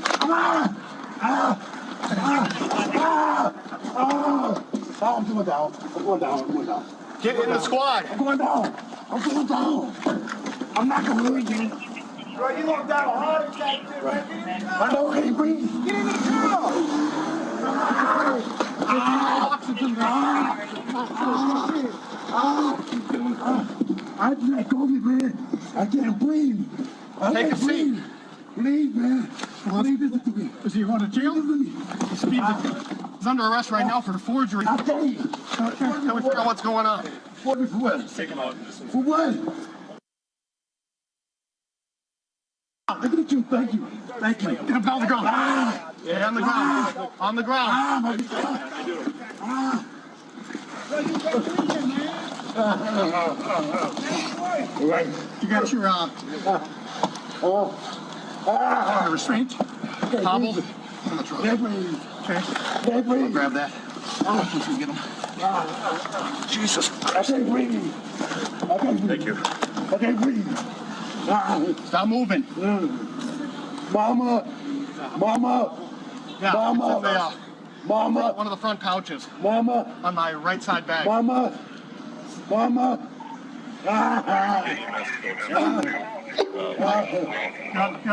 Come on. I'm going down. I'm going down. I'm going down. Get in the squad. I'm going down. I'm going down. I'm not going to lose, man. Bro, you look down a heart attack, dude. Right? I know, I can't breathe. Get in the car. Oxygen. I can't go, man. I can't breathe. Take a seat. Please, man. Please listen to me. Is he going to jail? He's under arrest right now for forgery. I'll tell you. Can we figure out what's going on? For what? Take him out. For what? Look at you. Thank you. Thank you. Get him on the ground. Yeah, on the ground. On the ground. My God. Right. You got your restraint. Hobbled. Can't breathe. Okay. Can't breathe. Grab that. Once we get him. Jesus Christ. I can't breathe. I can't breathe. Thank you. I can't breathe. Stop moving. Mama. Yeah, Mama. it's in the, Mama. one of the front pouches. Mama. On my right side bag. Mama. You're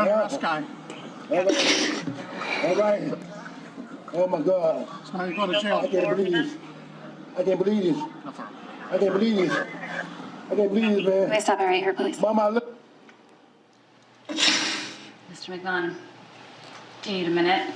the arrest guy. All right. Oh my God. So now you go to jail. I can't believe this. I can't believe this. I can't believe this. I can't believe this, man. Can I stop it right here, please? Mama, look. Mr. McMahon, do you need a minute?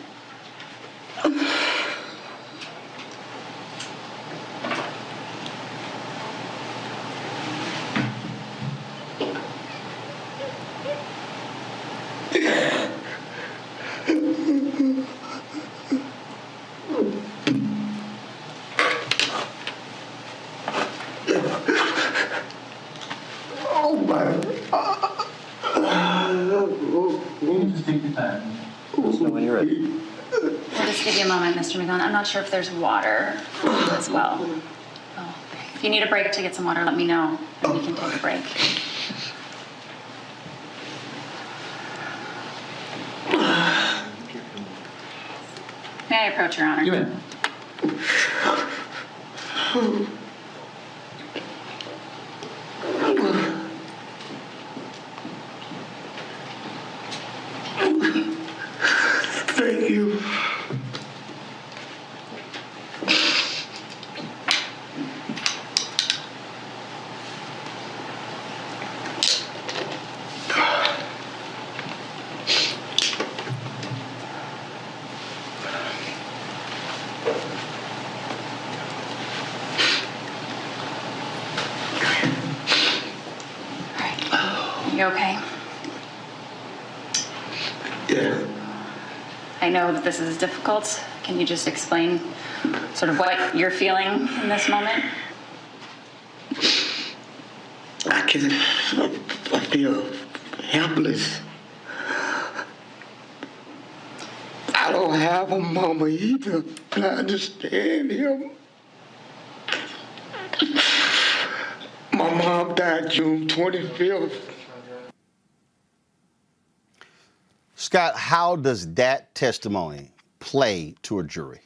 give you a moment, Mr. McGon. I'm not sure if there's water as well. Oh, if you need a break to get some water, let me know, and we can take a break. May I approach, Your Honor? You may. Thank you. You okay? Yeah. I know that this is difficult. Can you just explain sort of what you're feeling in this moment? I feel helpless. I don't have a mama either, and I understand him. My mom died June 25th. Scott, how does that testimony play to a jury?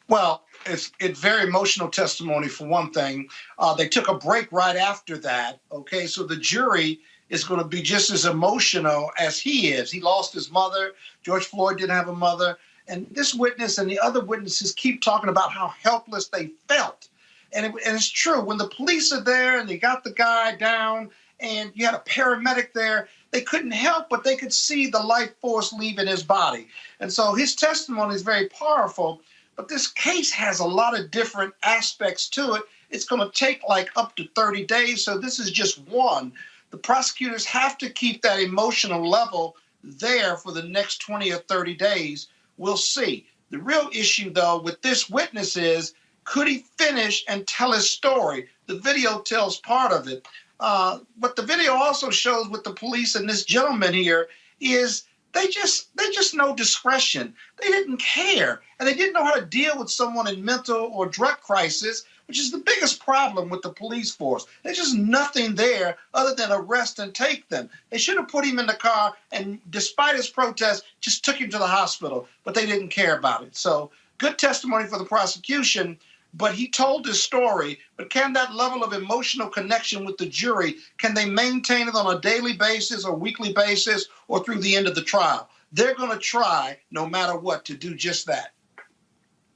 Well, it's very emotional testimony for one thing. They took a break right after that. Okay, so the jury is going to be just as emotional as he is. He lost his mother. George Floyd didn't have a mother. And this witness and the other witnesses keep talking about how helpless they felt. And it's true. When the police are there and they got the guy down and you had a paramedic there, they couldn't help but they could see the life force leaving his body. And so his testimony is very powerful. But this case has a lot of different aspects to it. It's going to take like up to 30 days. So this is just one. The prosecutors have to keep that emotional level there for the next 20 or 30 days. We'll see. The real issue, though, with this witness is, could he finish and tell his story? The video tells part of it. What the video also shows with the police and this gentleman here is they just know discretion. They didn't care, and they didn't know how to deal with someone in mental or drug crisis, which is the biggest problem with the police force. There's just nothing there other than arrest and take them. They should have put him in the car and, despite his protest, just took him to the hospital, but they didn't care about it. So good testimony for the prosecution, but he told his story. But can that level of emotional connection with the jury, can they maintain it on a daily basis or weekly basis or through the end of the trial? They're going to try, no matter what, to do just that.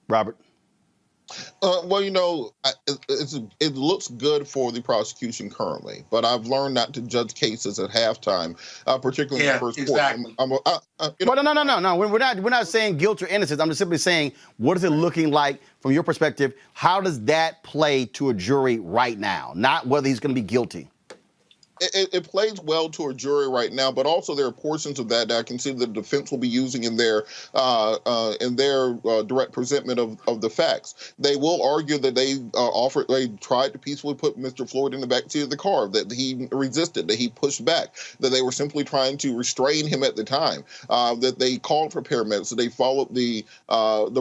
Robert? Well, you know, it looks good for the prosecution currently, but I've learned not to judge cases at halftime, particularly in the first exactly. quarter. No. We're not saying guilt or innocence. I'm just simply saying, what is it looking like from your perspective? How does that play to a jury right now? Not whether he's going to be guilty. It plays well to a jury right now, but also there are portions of that I can see the defense will be using in their direct presentment of the facts. They will argue that they tried to peacefully put Mr. Floyd in the backseat of the car, that he resisted, that he pushed back, that they were simply trying to restrain him at the time, that they called for paramedics, that they followed the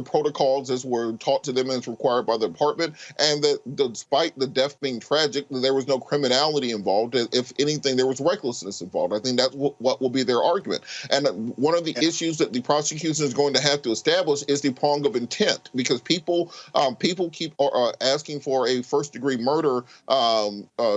protocols as were taught to them as required by the department, and that despite the death being tragic, there was no criminality involved. If anything, there was recklessness involved. I think that's what will be their argument. And one of the issues that the prosecution is going to have to establish is the prong of intent, because people keep asking for a first-degree murder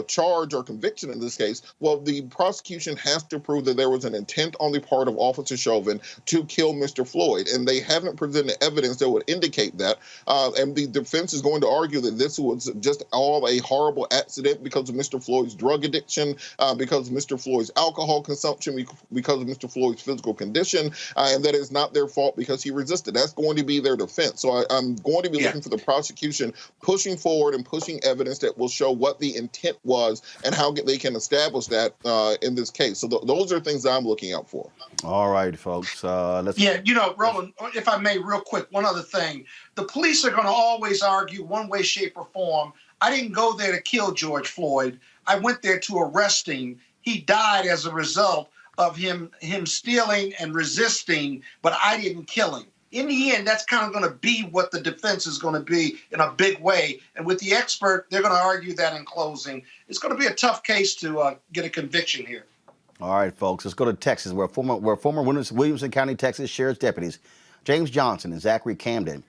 charge or conviction in this case. Well, the prosecution has to prove that there was an intent on the part of Officer Chauvin to kill Mr. Floyd, and they haven't presented evidence that would indicate that. And the defense is going to argue that this was just all a horrible accident because of Mr. Floyd's drug addiction, because of Mr. Floyd's alcohol consumption, because of Mr. Floyd's physical condition, and that it's not their fault because he resisted. That's going to be their defense. So I'm going to be looking for the prosecution pushing forward and pushing evidence that will show what the intent was and how they can establish that in this case. So those are things that I'm looking out for. All right, folks. Let's. Yeah, you know, Roland, if I may, real quick, one other thing. The police are going to always argue one way, shape, or form. I didn't go there to kill George Floyd. I went there to arrest him. He died as a result of him stealing and resisting, but I didn't kill him. In the end, that's kind of going to be what the defense is going to be in a big way. And with the expert, they're going to argue that in closing. It's going to be a tough case to get a conviction here. All right, folks, let's go to Texas, where former Williamson County, Texas Sheriff's deputies James Johnson and Zachary Camden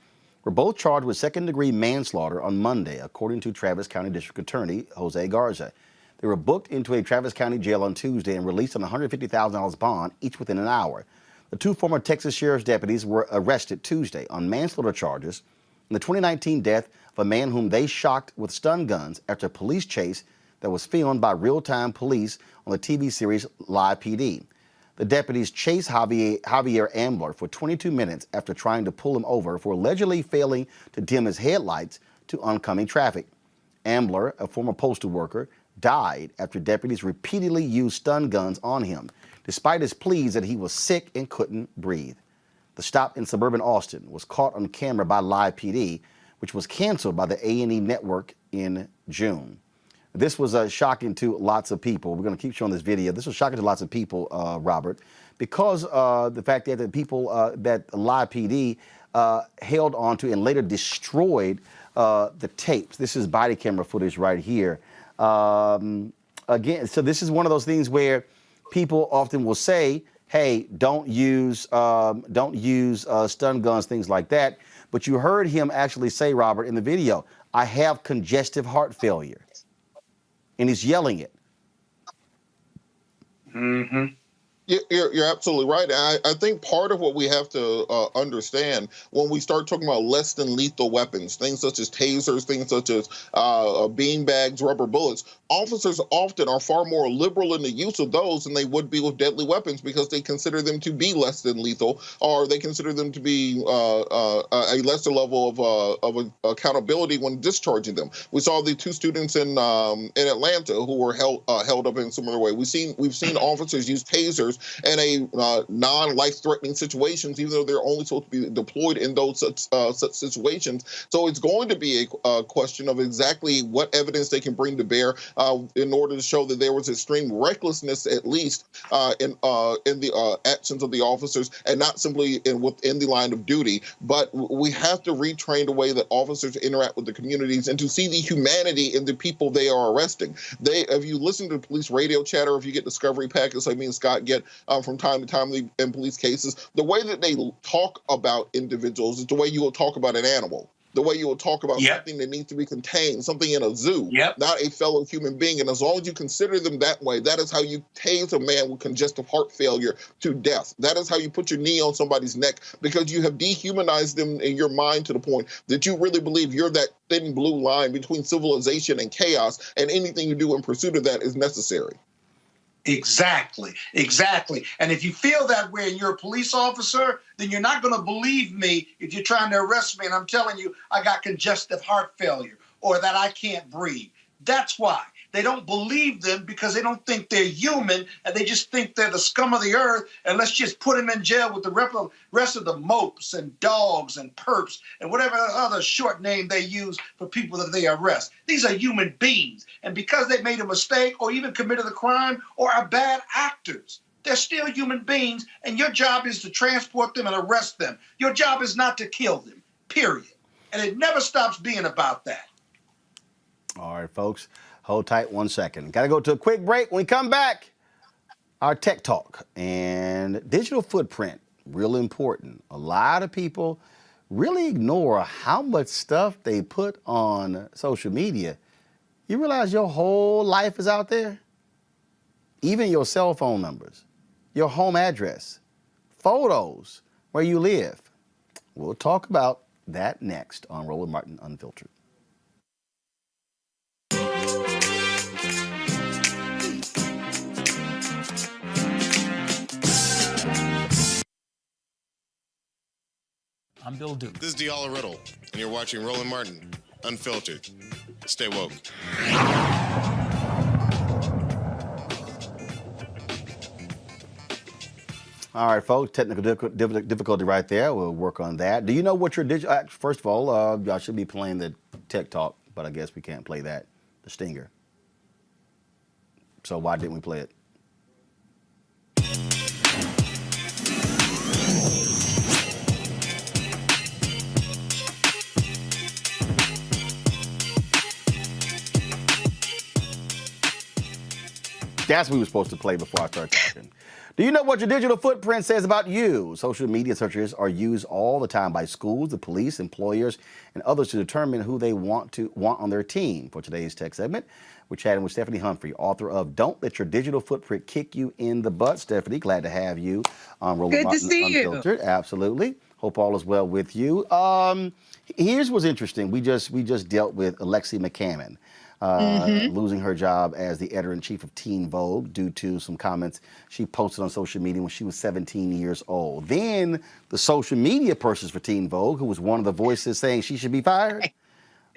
were both charged with second-degree manslaughter on Monday, according to Travis County District Attorney Jose Garza. They were booked into a Travis County jail on Tuesday and released on a $150,000 bond, each within an hour. The two former Texas Sheriff's deputies were arrested Tuesday on manslaughter charges in the 2019 death of a man whom they shocked with stun guns after a police chase that was filmed by real-time police on the TV series Live PD. The deputies chased Javier Ambler for 22 minutes after trying to pull him over for allegedly failing to dim his headlights to oncoming traffic. Ambler, a former postal worker, died after deputies repeatedly used stun guns on him, despite his pleas that he was sick and couldn't breathe. The stop in suburban Austin was caught on camera by Live PD, which was canceled by the A&E network in June. This was shocking to lots of people. We're going to keep showing this video. This was shocking to lots of people, Robert, because the fact that the people that Live PD held onto and later destroyed the tapes. This is body camera footage right here. Again, so this is one of those things where people often will say, hey, don't use stun guns, things like that. But you heard him actually say, Robert, in the video, I have congestive heart failure. And he's yelling it. Mm-hmm. You're absolutely right. I think part of what we have to understand when we start talking about less than lethal weapons, things such as tasers, things such as bean bags, rubber bullets, officers often are far more liberal in the use of those than they would be with deadly weapons because they consider them to be less than lethal, or they consider them to be a lesser level of accountability when discharging them. We saw the two students in Atlanta who were held up in a similar way. We've seen officers use tasers in a non-life-threatening situations, even though they're only supposed to be deployed in those such situations. So it's going to be a question of exactly what evidence they can bring to bear in order to show that there was extreme recklessness, at least in the actions of the officers, and not simply within the line of duty. But we have to retrain the way that officers interact with the communities and to see the humanity in the people they are arresting. If you listen to police radio chatter, if you get discovery packets like me and Scott get from time to time in police cases, the way that they talk about individuals is the way you will talk about an animal, the way you will talk about something that needs to be contained, something in a zoo, not a fellow human being. And as long as you consider them that way, that is how you tase a man with congestive heart failure to death. That is how you put your knee on somebody's neck, because you have dehumanized them in your mind to the point that you really believe you're that thin blue line between civilization and chaos, and anything you do in pursuit of that is necessary. Exactly. And if you feel that way and you're a police officer, then you're not going to believe me if you're trying to arrest me and I'm telling you I got congestive heart failure or that I can't breathe. That's why. They don't believe them because they don't think they're human, and they just think they're the scum of the earth, and let's just put them in jail with the rest of the mopes and dogs and perps and whatever other short name they use for people that they arrest. These are human beings, and because they made a mistake or even committed a crime or are bad actors, they're still human beings, and your job is to transport them and arrest them. Your job is not to kill them, period. And it never stops being about that. All right, folks. Hold tight 1 second. Got to go to a quick break. When we come back, our tech talk and digital footprint, real important. A lot of people really ignore how much stuff they put on social media. You realize your whole life is out there? Even your cell phone numbers, your home address, photos, where you live. We'll talk about that next on Roland Martin Unfiltered. I'm Bill Duke. This is Diala Riddle, and you're watching Roland Martin Unfiltered. Stay woke. All right, folks, technical difficulty right there. We'll work on that. Do you know what your digital... First of all, y'all should be playing the tech talk, but I guess we can't play that, the stinger. So why didn't we play it? That's what we were supposed to play before I start talking. Do you know what your digital footprint says about you? Social media searches are used all the time by schools, the police, employers, and others to determine who they want on their team. For today's tech segment, we're chatting with Stephanie Humphrey, author of Don't Let Your Digital Footprint Kick You in the Butt. Stephanie, glad to have you on Roland Martin Unfiltered. Absolutely. Hope all is well with you. Here's what's interesting. We just dealt with Alexi McCammon. Losing her job as the editor-in-chief of Teen Vogue due to some comments she posted on social media when she was 17 years old. Then the social media persons for Teen Vogue, who was one of the voices saying she should be fired,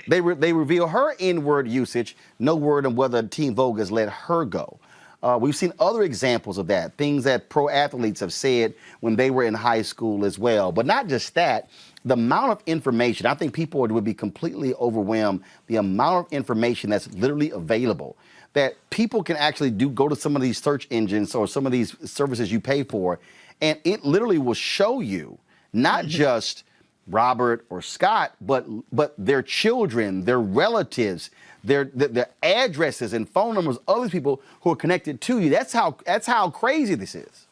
they reveal her N-word usage. No word on whether Teen Vogue has let her go. We've seen other examples of that, things that pro athletes have said when they were in high school as well. But not just that. The amount of information, I think people would be completely overwhelmed, the amount of information that's literally available, that people can actually go to some of these search engines or some of these services you pay for, and it literally will show you not just Robert or Scott, but their children, their relatives, their addresses and phone numbers, other people who are connected to you. That's how crazy this is.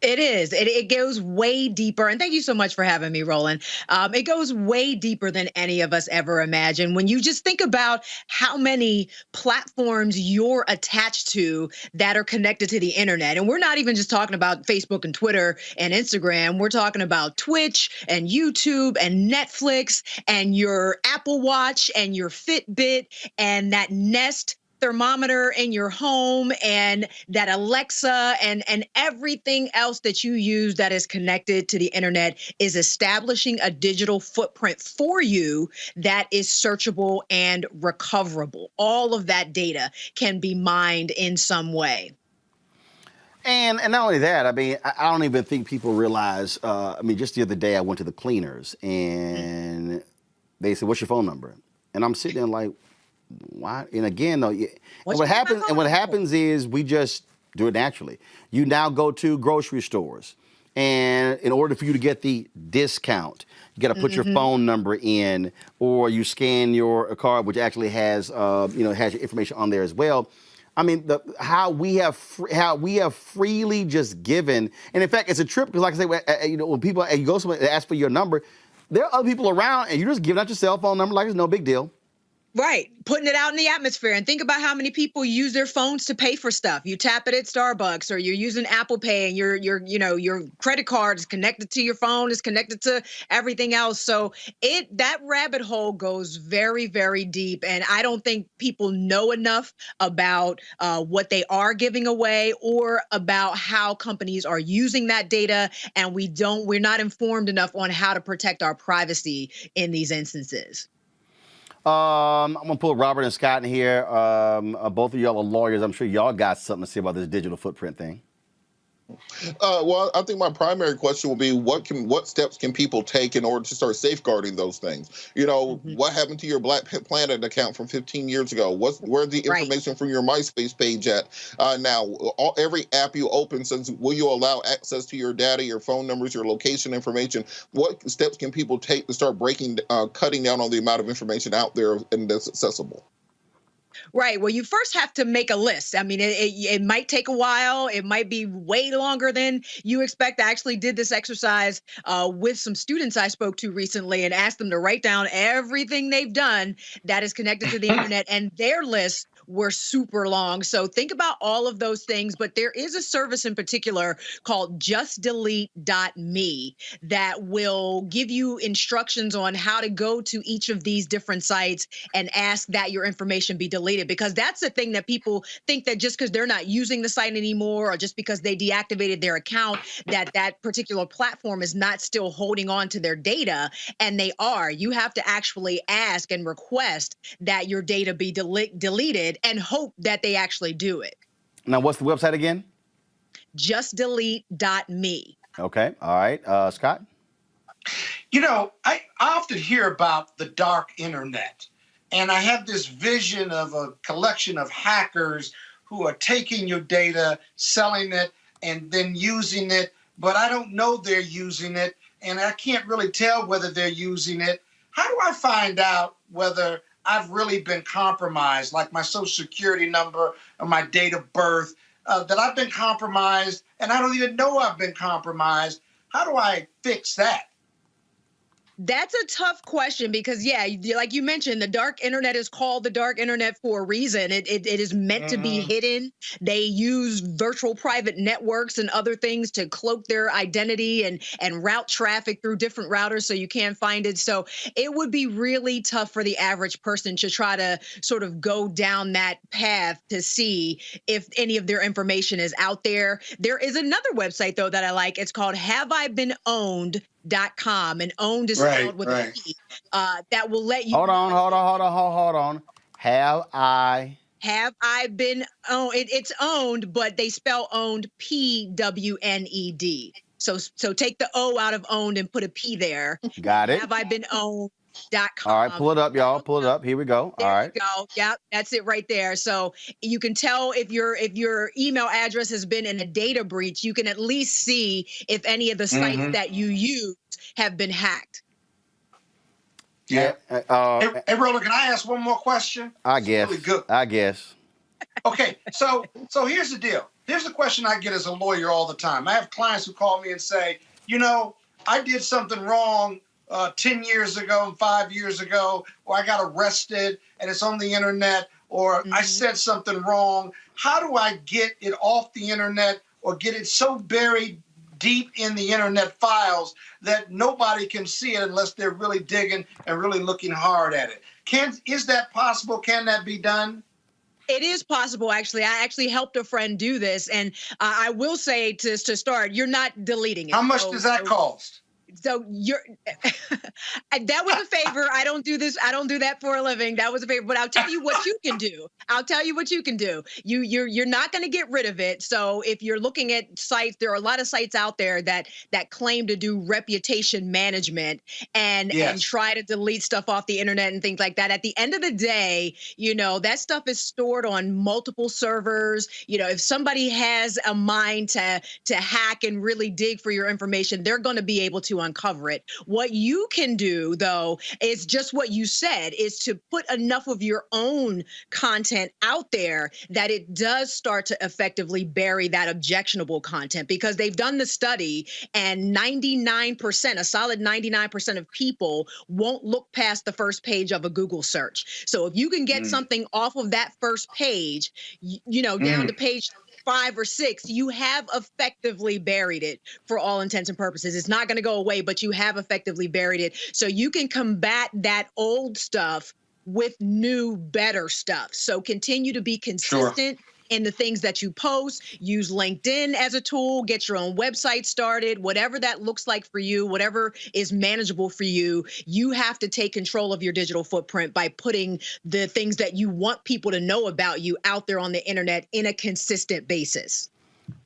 It is. It goes way deeper. And thank you so much for having me, Roland. It goes way deeper than any of us ever imagined. When you just think about how many platforms you're attached to that are connected to the internet. And we're not even just talking about Facebook and Twitter and Instagram. We're talking about Twitch and YouTube and Netflix and your Apple Watch and your Fitbit and that Nest thermometer in your home and that Alexa and everything else that you use that is connected to the internet is establishing a digital footprint for you that is searchable and recoverable. All of that data can be mined in some way. And not only that, I mean, I don't even think people realize, just the other day I went to the cleaners and they said, "What's your phone number?" And I'm sitting there like, why? And again, though, what happens is we just do it naturally. You now go to grocery stores, and in order for you to get the discount, you got to put your phone number in, or you scan your card, which actually has has your information on there as well. I mean, how we have freely just given, and in fact, it's a trip because, like I say, when people you go somewhere and ask for your number, there are other people around, and you're just giving out your cell phone number like it's no big deal. Right. Putting it out in the atmosphere. And think about how many people use their phones to pay for stuff. You tap it at Starbucks or you're using Apple Pay and your credit card is connected to your phone, is connected to everything else. So that rabbit hole goes very, very deep. And I don't think people know enough about what they are giving away or about how companies are using that data. And we're not informed enough on how to protect our privacy in these instances. I'm going to pull Robert and Scott in here. Both of y'all are lawyers. I'm sure y'all got something to say about this digital footprint thing. Well, I think my primary question will be what steps can people take in order to start safeguarding those things? What happened to your Black Planet account from 15 years ago? Where's the information from your MySpace page at? Now, every app you open says, will you allow access to your data, your phone numbers, your location information? What steps can people take to start cutting down on the amount of information out there and that's accessible? Right. Well, you first have to make a list. I mean, it might take a while. It might be way longer than you expect. I actually did this exercise with some students I spoke to recently and asked them to write down everything they've done that is connected to the internet, and their lists were super long. So think about all of those things. But there is a service in particular called justdelete.me that will give you instructions on how to go to each of these different sites and ask that your information be deleted. Because that's the thing that people think, that just because they're not using the site anymore or just because they deactivated their account, that particular platform is not still holding on to their data. And they are. You have to actually ask and request that your data be deleted and hope that they actually do it. Now, what's the website again? Justdelete.me. Okay. All right. Scott? I often hear about the dark internet. And I have this vision of a collection of hackers who are taking your data, selling it, and then using it. But I don't know they're using it, and I can't really tell whether they're using it. How do I find out whether I've really been compromised, like my social security number or my date of birth? that I've been compromised and I don't even know I've been compromised. How do I fix that? That's a tough question because, yeah, like you mentioned, the dark internet is called the dark internet for a reason. It is meant to be hidden. They use virtual private networks and other things to cloak their identity and route traffic through different routers so you can't find it. So it would be really tough for the average person to try to sort of go down that path to see if any of their information is out there. There is another website, though, that I like. It's called haveibeenowned.com, and owned is spelled with a P. That will let you Hold on. Have I been owned? It's owned, but they spell owned PWNED. So take the O out of owned and put a P there. got it? Have I been owned.com. All right, pull it up, y'all. Pull it up. Here we go. There All right. you go. Yep, that's it right there. So you can tell if your email address has been in a data breach. You can at least see if any of the sites that you use have been hacked. Yeah. Hey, Roland, can I ask one more question? I guess. Really good. I guess. Okay, so here's the deal. Here's the question I get as a lawyer all the time. I have clients who call me and say, you know, I did something wrong 10 years ago and 5 years ago, or I got arrested and it's on the internet, or I said something wrong. How do I get it off the internet or get it so buried deep in the internet files that nobody can see it unless they're really digging and really looking hard at it? Is that possible? Can that be done? It is possible, actually. I actually helped a friend do this, and I will say to start, you're not deleting it. How much does that cost? So that was a favor. I don't do this. I don't do that for a living. That was a favor. But I'll tell you what you can do. You're not going to get rid of it. So if you're looking at sites, there are a lot of sites out there that claim to do reputation management and try to delete stuff off the internet and things like that. At the end of the day, you know, that stuff is stored on multiple servers. You know, if somebody has a mind to hack and really dig for your information, they're going to be able to uncover it. What you can do, though, is just what you said, is to put enough of your own content out there that it does start to effectively bury that objectionable content, because they've done the study and 99%, a solid 99% of people won't look past the first page of a Google search. So if you can get something off of that first page, you know, down to page 5 or 6, you have effectively buried it for all intents and purposes. It's not going to go away, but you have effectively buried it. So you can combat that old stuff with new, better stuff. So continue to be consistent in the things that you post. Use LinkedIn as a tool, get your own website started, whatever that looks like for you, whatever is manageable for you. You have to take control of your digital footprint by putting the things that you want people to know about you out there on the internet in a consistent basis.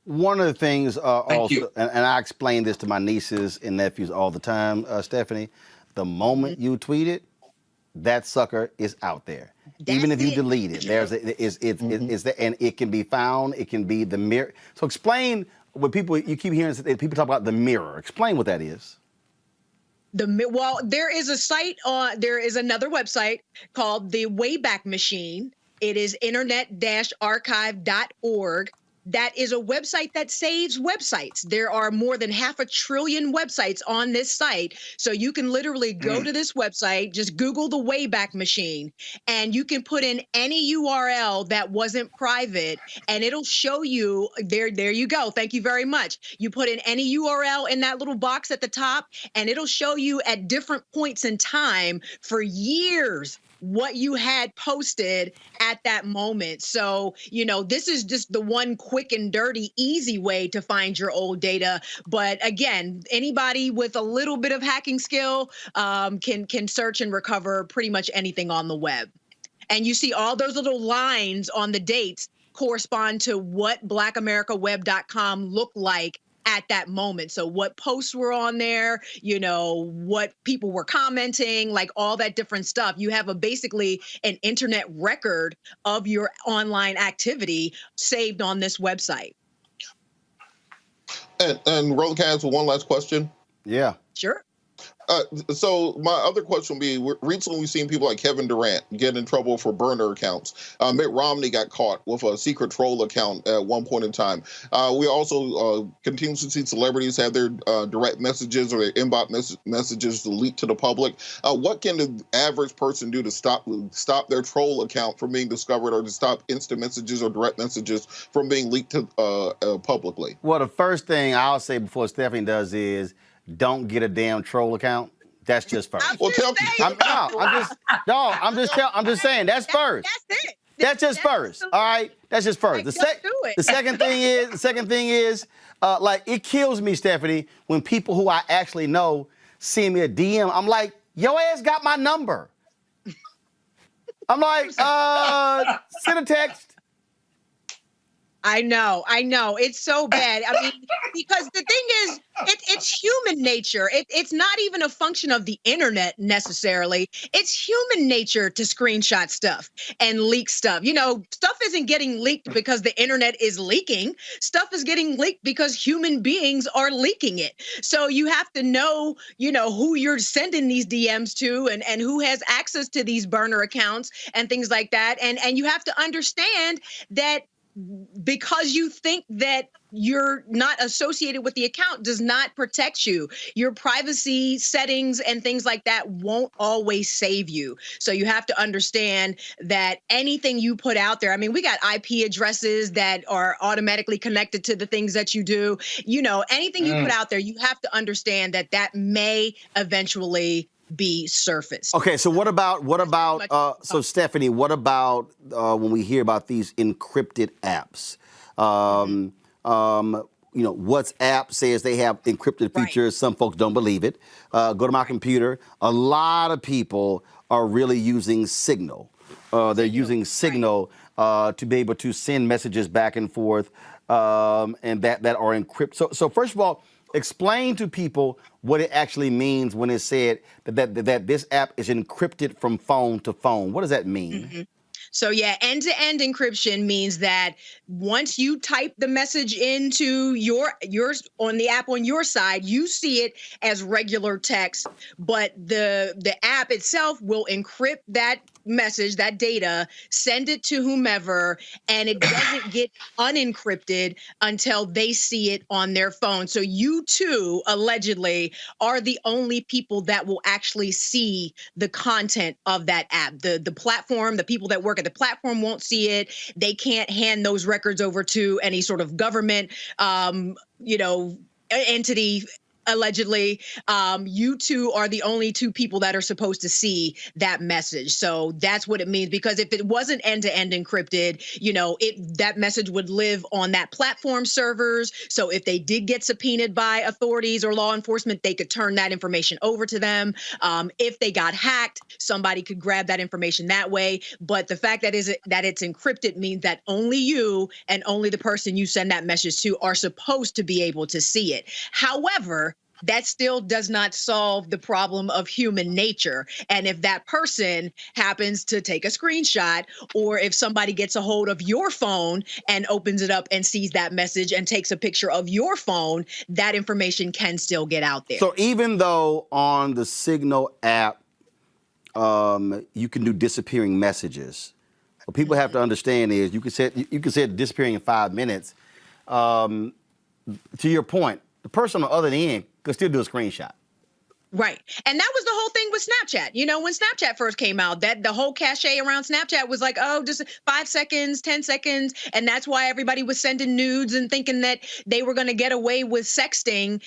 One of the things also, and I explain this to my nieces and nephews all the time, Stephanie, the moment you tweet it, that sucker is out there. Even if you delete it, and it can be found. It can be the mirror. So explain what people, you keep hearing people talk about the mirror. Explain what that is. Well, there is a site there is another website called the Wayback Machine. It is internet-archive.org. That is a website that saves websites. There are more than 500 billion websites on this site. So you can literally go to this website, just Google the Wayback Machine, and you can put in any URL that wasn't private, and it'll show you, there you go. Thank you very much. You put in any URL in that little box at the top, and it'll show you at different points in time for years what you had posted at that moment. So, you know, this is just the one quick and dirty, easy way to find your old data. But again, anybody with a little bit of hacking skill can search and recover pretty much anything on the web. And you see all those little lines on the dates correspond to what blackamericaweb.com looked like at that moment. So what posts were on there, you know, what people were commenting, like all that different stuff. You have basically an internet record of your online activity saved on this website. And Roland, can I ask one last question? Yeah. Sure. So my other question would be: recently, we've seen people like Kevin Durant get in trouble for burner accounts. Mitt Romney got caught with a secret troll account at one point in time. We also continue to see celebrities have their direct messages or their inbox messages leaked to the public. What can the average person do to stop their troll account from being discovered, or to stop instant messages or direct messages from being leaked to publicly? Well, the first thing I'll say before Stephanie does is don't get a damn troll account. That's just first. Well, I'm just saying that's first. That's it. That's just first. All right, that's just first. The second thing is, like, it kills me, Stephanie, when people who I actually know send me a DM. I'm like, your ass got my number. I'm like, send a text. I know. It's so bad. I mean, because the thing is, it's human nature. It's not even a function of the internet necessarily. It's human nature to screenshot stuff and leak stuff. You know, stuff isn't getting leaked because the internet is leaking. Stuff is getting leaked because human beings are leaking it. So you have to know, who you're sending these DMs to and who has access to these burner accounts and things like that. And you have to understand that because you think that you're not associated with the account does not protect you. Your privacy settings and things like that won't always save you. So you have to understand that anything you put out there, I mean, we got IP addresses that are automatically connected to the things that you do. Anything you put out there, you have to understand that may eventually be surfaced. Okay, so what about so Stephanie, what about when we hear about these encrypted apps? WhatsApp says they have encrypted features. Right. Some folks don't believe it. Go to my computer. A lot of people are really using Signal. They're using Signal to be able to send messages back and forth, and that are encrypted. So first of all, explain to people what it actually means when it said that this app is encrypted from phone to phone. What does that mean? Mm-hmm. So yeah, end-to-end encryption means that once you type the message into yours on the app on your side, you see it as regular text, but the app itself will encrypt that message, that data, send it to whomever, and it doesn't get unencrypted until they see it on their phone. So you too, allegedly, are the only people that will actually see the content of that app. The platform, the people that work at the platform won't see it. They can't hand those records over to any sort of government, entity. Allegedly, you two are the only two people that are supposed to see that message. So that's what it means, because if it wasn't end-to-end encrypted, that message would live on that platform servers. So if they did get subpoenaed by authorities or law enforcement, they could turn that information over to them. If they got hacked, somebody could grab that information that way. But the fact that it's encrypted means that only you and only the person you send that message to are supposed to be able to see it. However, that still does not solve the problem of human nature. And if that person happens to take a screenshot, or if somebody gets a hold of your phone and opens it up and sees that message and takes a picture of your phone, that information can still get out there. So even though on the Signal app, you can do disappearing messages, what people have to understand is you can set disappearing in 5 minutes. To your point, the person on the other end could still do a screenshot. Right. And that was the whole thing with Snapchat. When Snapchat first came out, that the whole cachet around Snapchat was like, oh, just 5 seconds, 10 seconds. And that's why everybody was sending nudes and thinking that they were going to get away with sexting,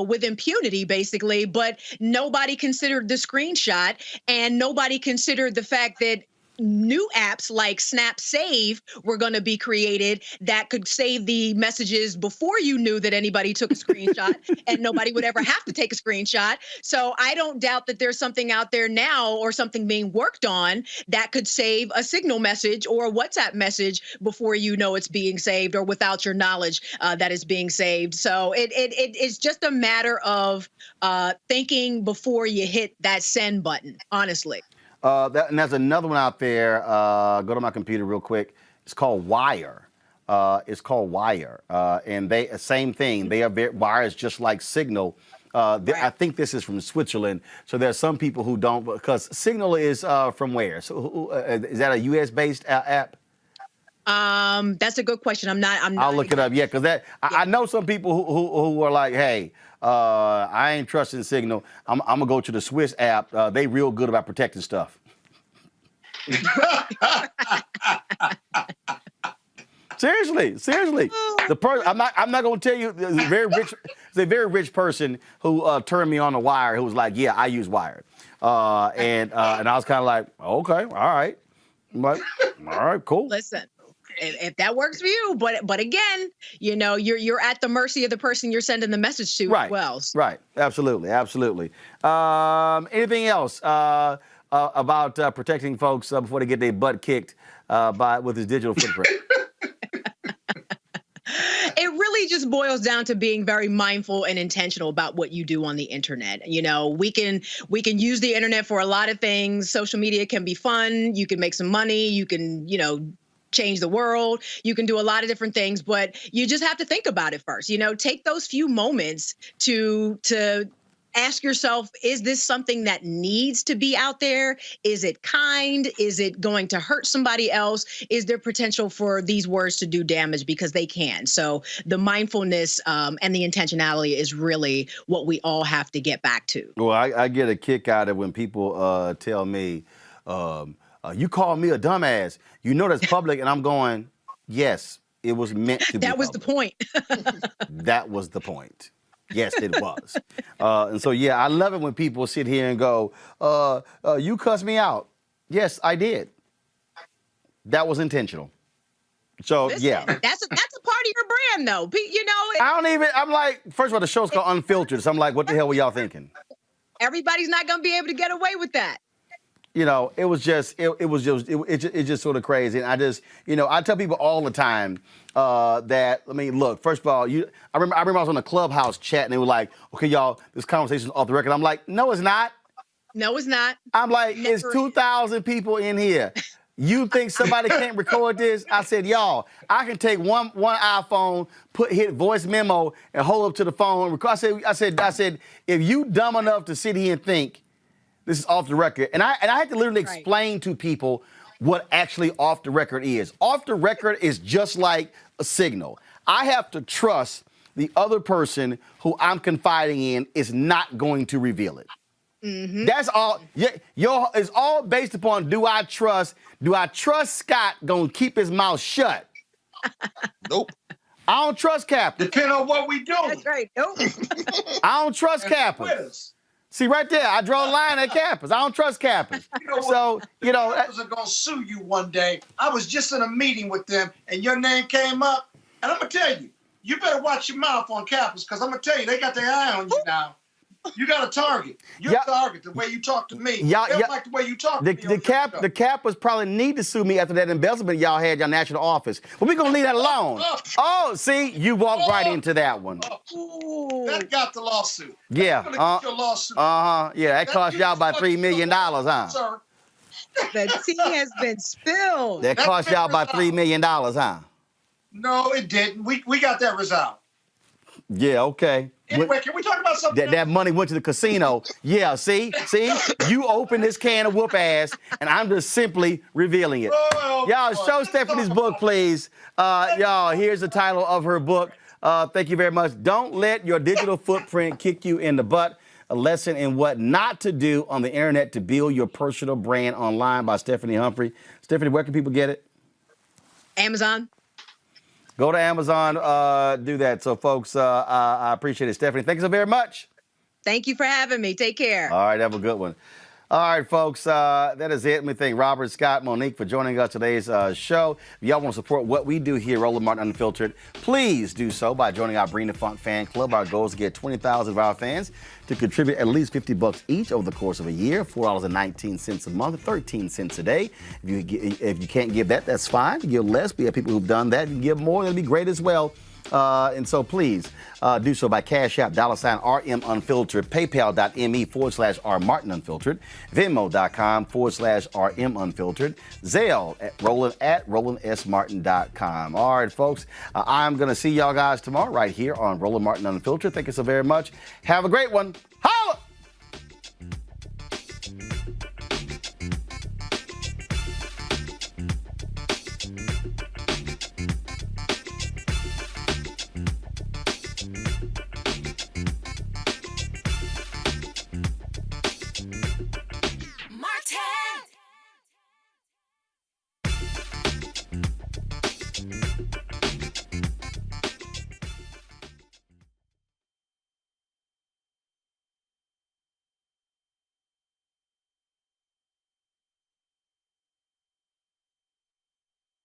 with impunity, basically. But nobody considered the screenshot, and nobody considered the fact that new apps like Snap Save were going to be created that could save the messages before you knew that anybody took a screenshot, and nobody would ever have to take a screenshot. So I don't doubt that there's something out there now, or something being worked on, that could save a Signal message or a WhatsApp message before you know it's being saved, or without your knowledge that it's being saved. So it's just a matter of thinking before you hit that send button, honestly. And there's another one out there. Go to my computer real quick. It's called Wire. And they same thing. Wire is just like Signal, I think this is from Switzerland. So there are some people who don't, because Signal is from where? So is that a U.S.-based app? That's a good question. I'll look it up. Yeah, because I know some people who are like, hey, I ain't trusting Signal. I'm gonna go to the Swiss app. They real good about protecting stuff. Seriously. I'm not gonna tell you. There's a very rich person who turned me on the Wire. Who was like, yeah, I use Wired, and I was kind of like, okay, all right, but all right, cool. Listen. If that works for you, but again, you're at the mercy of the person you're sending the message to as well. Right, absolutely. Anything else about protecting folks before they get their butt kicked with his digital footprint? It really just boils down to being very mindful and intentional about what you do on the internet. We can use the internet for a lot of things. Social media can be fun. You can make some money. You can, change the world. You can do a lot of different things, but you just have to think about it first. Take those few moments to ask yourself, is this something that needs to be out there? Is it kind? Is it going to hurt somebody else? Is there potential for these words to do damage? Because they can. So the mindfulness and the intentionality is really what we all have to get back to. Well, I get a kick out of when people tell me, you call me a dumbass. That's public. And I'm going, yes, it was meant to be That was public. the point. That was the point. Yes, it was. And so, yeah, I love it when people sit here and go, you cussed me out. Yes, I did. That was intentional. So, Listen, yeah. That's a part of your brand, though. I'm like, first of all, the show's called Unfiltered. So I'm like, what the hell were y'all thinking? Everybody's not going to be able to get away with that. It was just sort of crazy. And I just, I tell people all the time that, look, first of all, I remember I was on the Clubhouse chat and they were like, okay, y'all, this conversation's off the record. I'm like, no, it's not. No, it's not. I'm like, it's 2,000 people in here. You think somebody can't record this? I said, y'all, I can take one iPhone, hit voice memo and hold up to the phone and record. I said, if you dumb enough to sit here and think this is off the record, and I had to literally explain to people what actually off the record is. Off the record is just like a signal. I have to trust the other person who I'm confiding in is not going to reveal it. Mm-hmm. That's all. It's all based upon do I trust Scott gonna keep his mouth shut? Nope. I don't trust Kappa. Depending on what we do. That's right. Nope. I don't trust Kappa. See, right there, I draw a line at Kappas. I don't trust Kappas. Kappas are going to sue you one day. I was just in a meeting with them, and your name came up. And I'm going to tell you, you better watch your mouth on Kappas, because I'm going to tell you, they got their eye on you now. You got a target. You're a target, the way you talk to me. They don't like the way you talk to me. The Kappas probably need to sue me after that embezzlement y'all had your national office. But we're going to leave that alone. See, you walked right into that one. That got the lawsuit. Yeah. Get your lawsuit. Yeah, that cost y'all about $3 million, huh? Sir. The tea has been spilled. That cost y'all about $3 million, huh? No, it didn't. We got that resolved. Yeah, okay. Anyway, can we talk about something that money went to the casino. Yeah, see? You open this can of whoop ass, and I'm just simply revealing it. Y'all, show Stephanie's book, please. Y'all, here's the title of her book. Thank you very much. Don't let your digital footprint kick you in the butt. A lesson in what not to do on the internet to build your personal brand online by Stephanie Humphrey. Stephanie, where can people get it? Amazon. Go to Amazon, do that. So, folks, I appreciate it. Stephanie, thank you so very much. Thank you for having me. Take care. All right, have a good one. All right, folks, that is it. Let me thank Robert, Scott, Monique for joining us today's show. If y'all want to support what we do here, Roland Martin Unfiltered, please do so by joining our Bring the Funk fan club. Our goal is to get 20,000 of our fans to contribute at least $50 each over the course of a year, $4.19 a month, 13 cents a day. If you can't give that, that's fine. You give less. We have people who've done that. You give more, that'll be great as well. And so please do so by Cash App, $RM Unfiltered, PayPal.me/R Martin Unfiltered, Venmo.com/RM Unfiltered, Zelle at RolandSMartin.com. All right, folks, I'm going to see y'all guys tomorrow right here on Roland Martin Unfiltered. Thank you so very much. Have a great one.